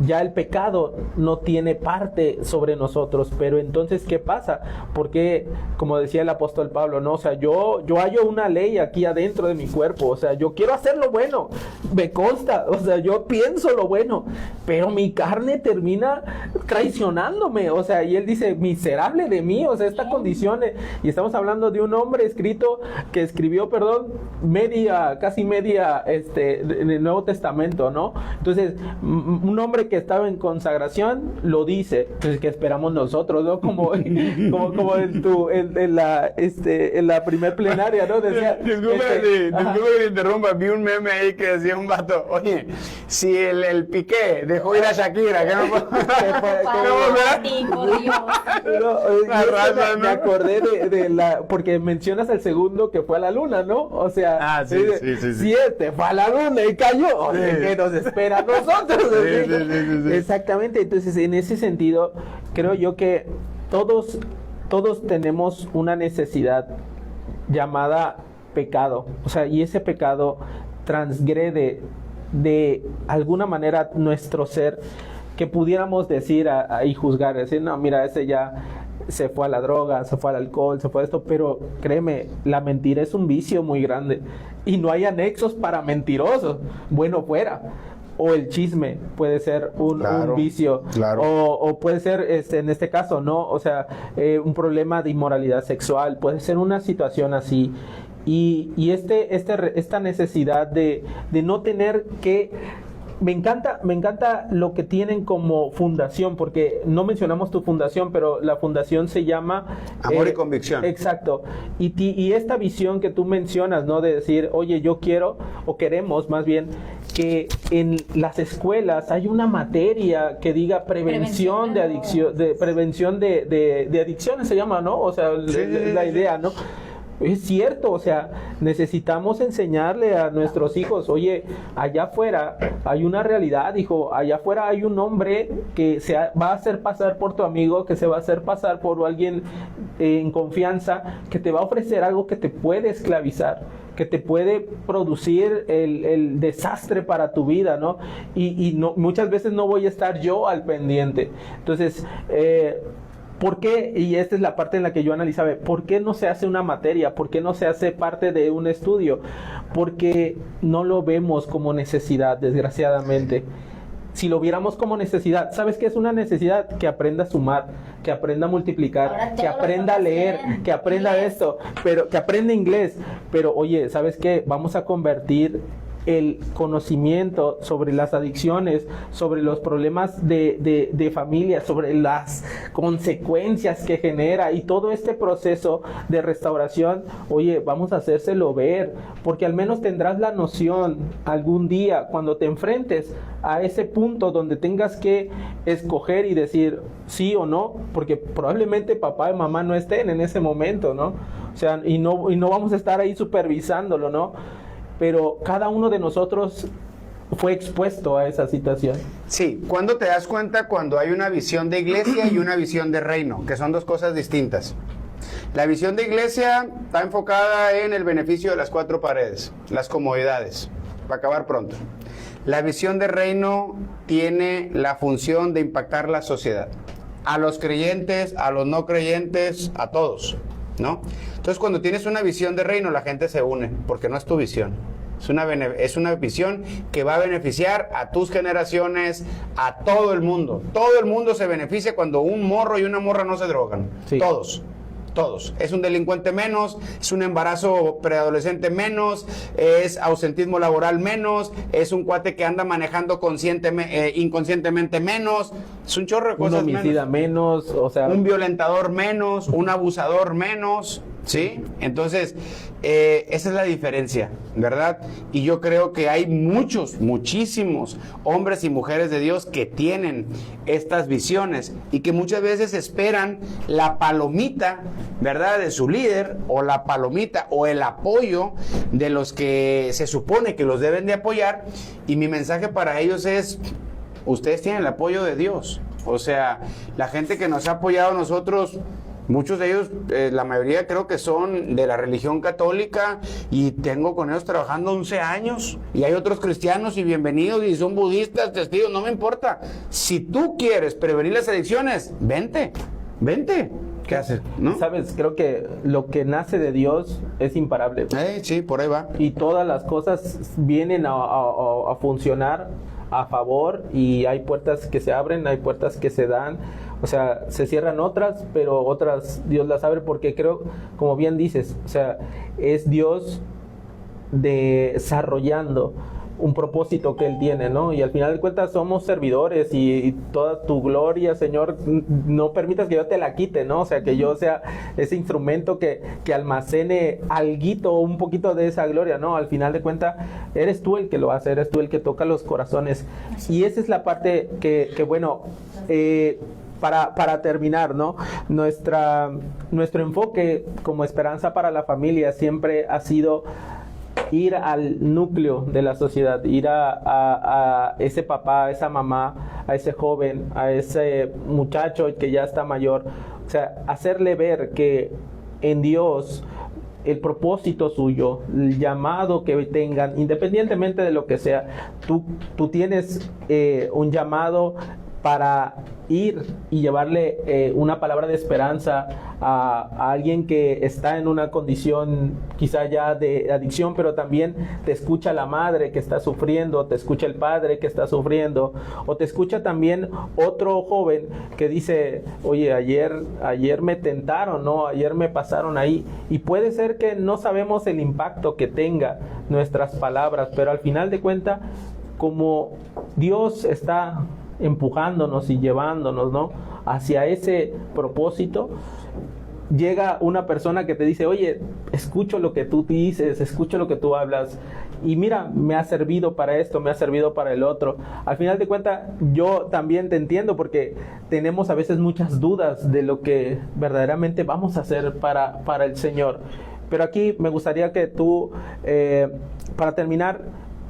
ya el pecado no tiene parte sobre nosotros. Pero entonces, ¿qué pasa? Porque, como decía el apóstol Pablo, ¿no? O sea, yo hallo una ley aquí adentro de mi cuerpo. O sea, yo quiero hacer lo bueno, me consta, o sea, yo pienso lo bueno, pero mi carne termina traicionándome. O sea, y él dice, miserable de mí, o sea, esta condición, y estamos hablando de un hombre que escribió, casi media del Nuevo Testamento, ¿no? Entonces, un hombre que estaba en consagración lo dice, pues que esperamos nosotros, ¿no? Como en la primer plenaria, ¿no? Decía, disculpe que te interrumpa, vi un meme ahí que decía un vato, oye, si el Piqué dejó ir a Shakira, ¿qué no puedo? Me acordé porque mencionas el segundo que fue a la luna, ¿no? O sea, sí. Si este fue a la luna y cayó, ¿qué nos espera a nosotros? Sí. Exactamente, entonces en ese sentido, creo yo que todos tenemos una necesidad llamada pecado, o sea, y ese pecado transgrede de alguna manera nuestro ser, que pudiéramos decir y juzgar, decir, no, mira, ese ya se fue a la droga, se fue al alcohol, se fue a esto, pero créeme, la mentira es un vicio muy grande y no hay anexos para mentirosos, bueno fuera. O el chisme puede ser un vicio, o puede ser, en este caso, ¿no? O sea, un problema de inmoralidad sexual, puede ser una situación así. Y esta necesidad de no tener que... Me encanta lo que tienen como fundación, porque no mencionamos tu fundación, pero la fundación se llama... Amor y Convicción. Exacto. Y esta visión que tú mencionas, ¿no? De decir, oye, yo quiero, o queremos más bien, que en las escuelas hay una materia que diga prevención de adicción, prevención de adicciones se llama, ¿no? O sea, la idea, ¿no? Es cierto, o sea, necesitamos enseñarle a nuestros hijos, oye, allá afuera hay una realidad, hijo, allá afuera hay un hombre que va a hacer pasar por tu amigo, que se va a hacer pasar por alguien en confianza, que te va a ofrecer algo que te puede esclavizar, que te puede producir el desastre para tu vida, ¿no? Y no, muchas veces no voy a estar yo al pendiente. Entonces, ¿por qué? Y esta es la parte en la que yo analizaba, ¿por qué no se hace una materia? ¿Por qué no se hace parte de un estudio? Porque no lo vemos como necesidad, desgraciadamente. Si lo viéramos como necesidad, ¿sabes qué es una necesidad? Que aprenda a sumar, que aprenda a multiplicar, que aprenda a leer, que aprenda esto, pero que aprenda inglés. Pero oye, ¿sabes qué? Vamos a convertir el conocimiento sobre las adicciones, sobre los problemas de familia, sobre las consecuencias que genera y todo este proceso de restauración, oye, vamos a hacérselo ver, porque al menos tendrás la noción algún día cuando te enfrentes a ese punto donde tengas que escoger y decir sí o no, porque probablemente papá y mamá no estén en ese momento, ¿no? O sea, y no vamos a estar ahí supervisándolo, ¿no? Pero cada uno de nosotros fue expuesto a esa situación. Sí, ¿cuándo te das cuenta? Cuando hay una visión de iglesia y una visión de reino, que son dos cosas distintas. La visión de iglesia está enfocada en el beneficio de las cuatro paredes, las comodidades, va a acabar pronto. La visión de reino tiene la función de impactar la sociedad, a los creyentes, a los no creyentes, a todos, ¿no? Entonces, cuando tienes una visión de reino, la gente se une, porque no es tu visión. Es una visión que va a beneficiar a tus generaciones, a todo el mundo. Todo el mundo se beneficia cuando un morro y una morra no se drogan. Sí. Todos. Es un delincuente menos, es un embarazo preadolescente menos, es ausentismo laboral menos, es un cuate que anda manejando inconscientemente menos, es un chorro de cosas menos. Un homicida menos, o sea... Un violentador menos, un abusador menos, ¿sí? Entonces, esa es la diferencia, ¿verdad? Y yo creo que hay muchísimos hombres y mujeres de Dios que tienen estas visiones y que muchas veces esperan la palomita, ¿verdad?, de su líder, o la palomita o el apoyo de los que se supone que los deben de apoyar, y mi mensaje para ellos es: ustedes tienen el apoyo de Dios. O sea, la gente que nos ha apoyado a nosotros, muchos de ellos, la mayoría creo que son de la religión católica, y tengo con ellos trabajando 11 años, y hay otros cristianos y bienvenidos, y son budistas, testigos, no me importa. Si tú quieres prevenir las adicciones, vente. ¿Qué haces? ¿No? Sabes, creo que lo que nace de Dios es imparable. Sí, por ahí va. Y todas las cosas vienen a funcionar a favor, y hay puertas que se abren, hay puertas que se dan. O sea, se cierran otras, pero otras Dios las abre, porque creo, como bien dices, o sea, es Dios desarrollando un propósito que Él tiene, ¿no? Y al final de cuentas somos servidores y toda tu gloria, Señor, no permitas que yo te la quite, ¿no? O sea, que yo sea ese instrumento que almacene alguito, un poquito de esa gloria, ¿no? Al final de cuentas eres tú el que lo hace, eres tú el que toca los corazones. Y esa es la parte que bueno, para terminar, ¿no? Nuestro enfoque como Esperanza para la Familia siempre ha sido ir al núcleo de la sociedad, ir a ese papá, a esa mamá, a ese joven, a ese muchacho que ya está mayor. O sea, hacerle ver que en Dios el propósito suyo, el llamado que tengan, independientemente de lo que sea, tú tienes un llamado para ir y llevarle una palabra de esperanza a alguien que está en una condición quizá ya de adicción, pero también te escucha la madre que está sufriendo, te escucha el padre que está sufriendo, o te escucha también otro joven que dice, oye, ayer me tentaron, ¿no? Ayer me pasaron ahí, y puede ser que no sabemos el impacto que tenga nuestras palabras, pero al final de cuentas, como Dios está empujándonos y llevándonos, ¿no?, hacia ese propósito, llega una persona que te dice, oye, escucho lo que tú dices, escucho lo que tú hablas, y mira, me ha servido para esto, me ha servido para el otro. Al final de cuentas, yo también te entiendo, porque tenemos a veces muchas dudas de lo que verdaderamente vamos a hacer para el Señor. Pero aquí me gustaría que tú, para terminar,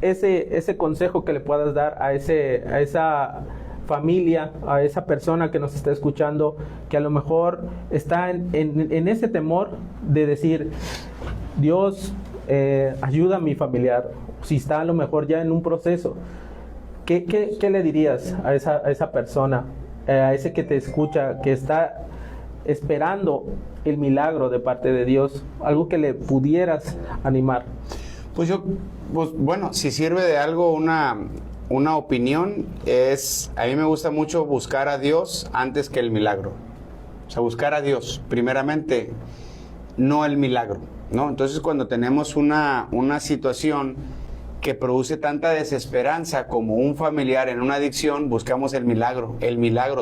ese consejo que le puedas dar a esa familia, a esa persona que nos está escuchando, que a lo mejor está en ese temor de decir, Dios, ayuda a mi familiar, si está a lo mejor ya en un proceso, ¿qué le dirías a esa persona, a ese que te escucha, que está esperando el milagro de parte de Dios, algo que le pudieras animar? Pues bueno, si sirve de algo una opinión, a mí me gusta mucho buscar a Dios antes que el milagro. O sea, buscar a Dios primeramente, no el milagro, ¿no? Entonces, cuando tenemos una situación que produce tanta desesperanza como un familiar en una adicción, buscamos el milagro,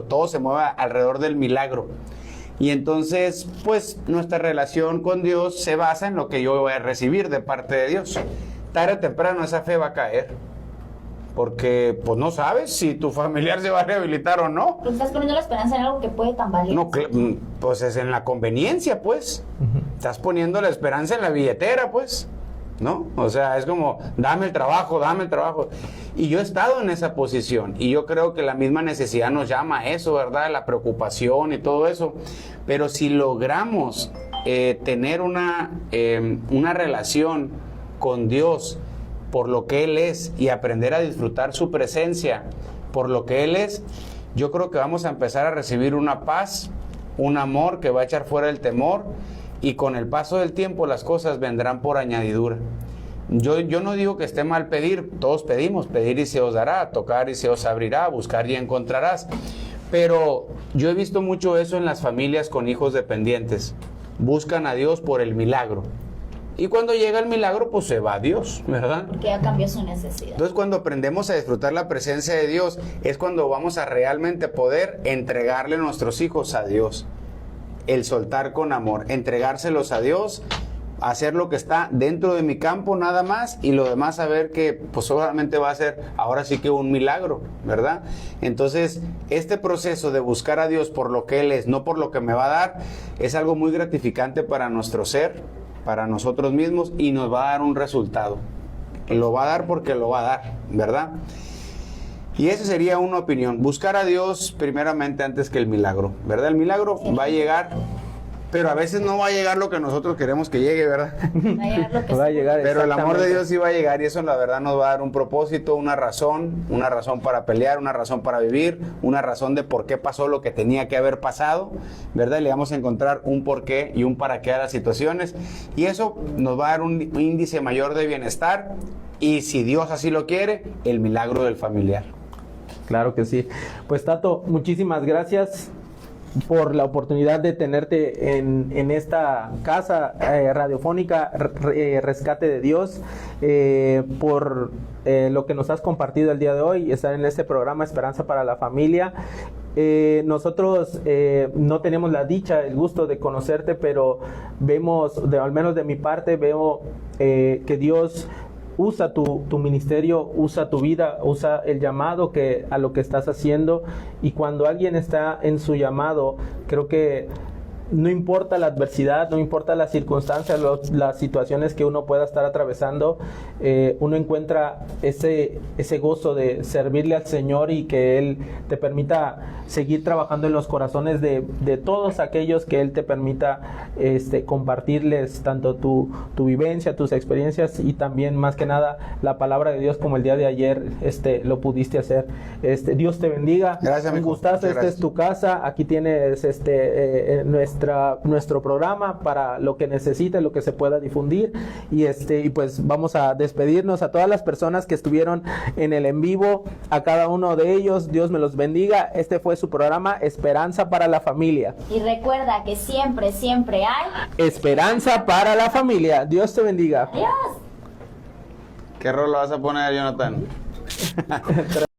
todo se mueve alrededor del milagro. Y entonces, pues, nuestra relación con Dios se basa en lo que yo voy a recibir de parte de Dios. Tarde o temprano esa fe va a caer, porque, pues, no sabes si tu familiar se va a rehabilitar o no. Pues estás poniendo la esperanza en algo que puede tambalear. No, pues es en la conveniencia, pues. Estás poniendo la esperanza en la billetera, pues, ¿no? O sea, es como, dame el trabajo. Y yo he estado en esa posición, y yo creo que la misma necesidad nos llama a eso, ¿verdad? La preocupación y todo eso. Pero si logramos tener una relación con Dios por lo que Él es, y aprender a disfrutar su presencia por lo que Él es, yo creo que vamos a empezar a recibir una paz, un amor que va a echar fuera el temor, y con el paso del tiempo las cosas vendrán por añadidura. Yo no digo que esté mal pedir, todos pedimos, pedir y se os dará, tocar y se os abrirá, buscar y encontrarás. Pero yo he visto mucho eso en las familias con hijos dependientes. Buscan a Dios por el milagro. Y cuando llega el milagro, pues se va a Dios, ¿verdad? Que ya cambió su necesidad. Entonces, cuando aprendemos a disfrutar la presencia de Dios, es cuando vamos a realmente poder entregarle nuestros hijos a Dios. El soltar con amor, entregárselos a Dios, hacer lo que está dentro de mi campo nada más, y lo demás saber que pues solamente va a ser ahora sí que un milagro, ¿verdad? Entonces, este proceso de buscar a Dios por lo que Él es, no por lo que me va a dar, es algo muy gratificante para nuestro ser, para nosotros mismos, y nos va a dar un resultado. Lo va a dar porque lo va a dar, ¿verdad? Y esa sería una opinión. Buscar a Dios primeramente antes que el milagro, ¿verdad? El milagro va a llegar, pero a veces no va a llegar lo que nosotros queremos que llegue, ¿verdad? Va a llegar, pero el amor de exactamente. Dios sí va a llegar, y eso la verdad nos va a dar un propósito, una razón para pelear, una razón para vivir, una razón de por qué pasó lo que tenía que haber pasado, ¿verdad? Y le vamos a encontrar un porqué y un para qué a las situaciones, y eso nos va a dar un índice mayor de bienestar, y si Dios así lo quiere, el milagro del familiar. Claro que sí. Pues Tato, muchísimas gracias. por la oportunidad de tenerte en esta casa radiofónica Rescate de Dios, por lo que nos has compartido el día de hoy, estar en este programa Esperanza para la Familia. Nosotros no tenemos la dicha, el gusto de conocerte, pero vemos, al menos de mi parte, veo que Dios usa tu ministerio, usa tu vida, usa el llamado a lo que estás haciendo, y cuando alguien está en su llamado, creo que no importa la adversidad, no importa las circunstancias, las situaciones que uno pueda estar atravesando, uno encuentra ese gozo de servirle al Señor y que Él te permita seguir trabajando en los corazones de todos aquellos que Él te permita compartirles tanto tu vivencia, tus experiencias, y también más que nada la palabra de Dios, como el día de ayer lo pudiste hacer. Dios te bendiga. Gracias, un amigo. gustazo. Muchas gracias. Es tu casa, aquí tienes nuestro programa para lo que necesites, lo que se pueda difundir, y pues vamos a despedirnos a todas las personas que estuvieron en el en vivo, a cada uno de ellos, Dios me los bendiga. Este fue su programa Esperanza para la Familia. Y recuerda que siempre, siempre hay Esperanza para la Familia. Dios te bendiga. Dios. ¿Qué rol vas a poner, Jonathan?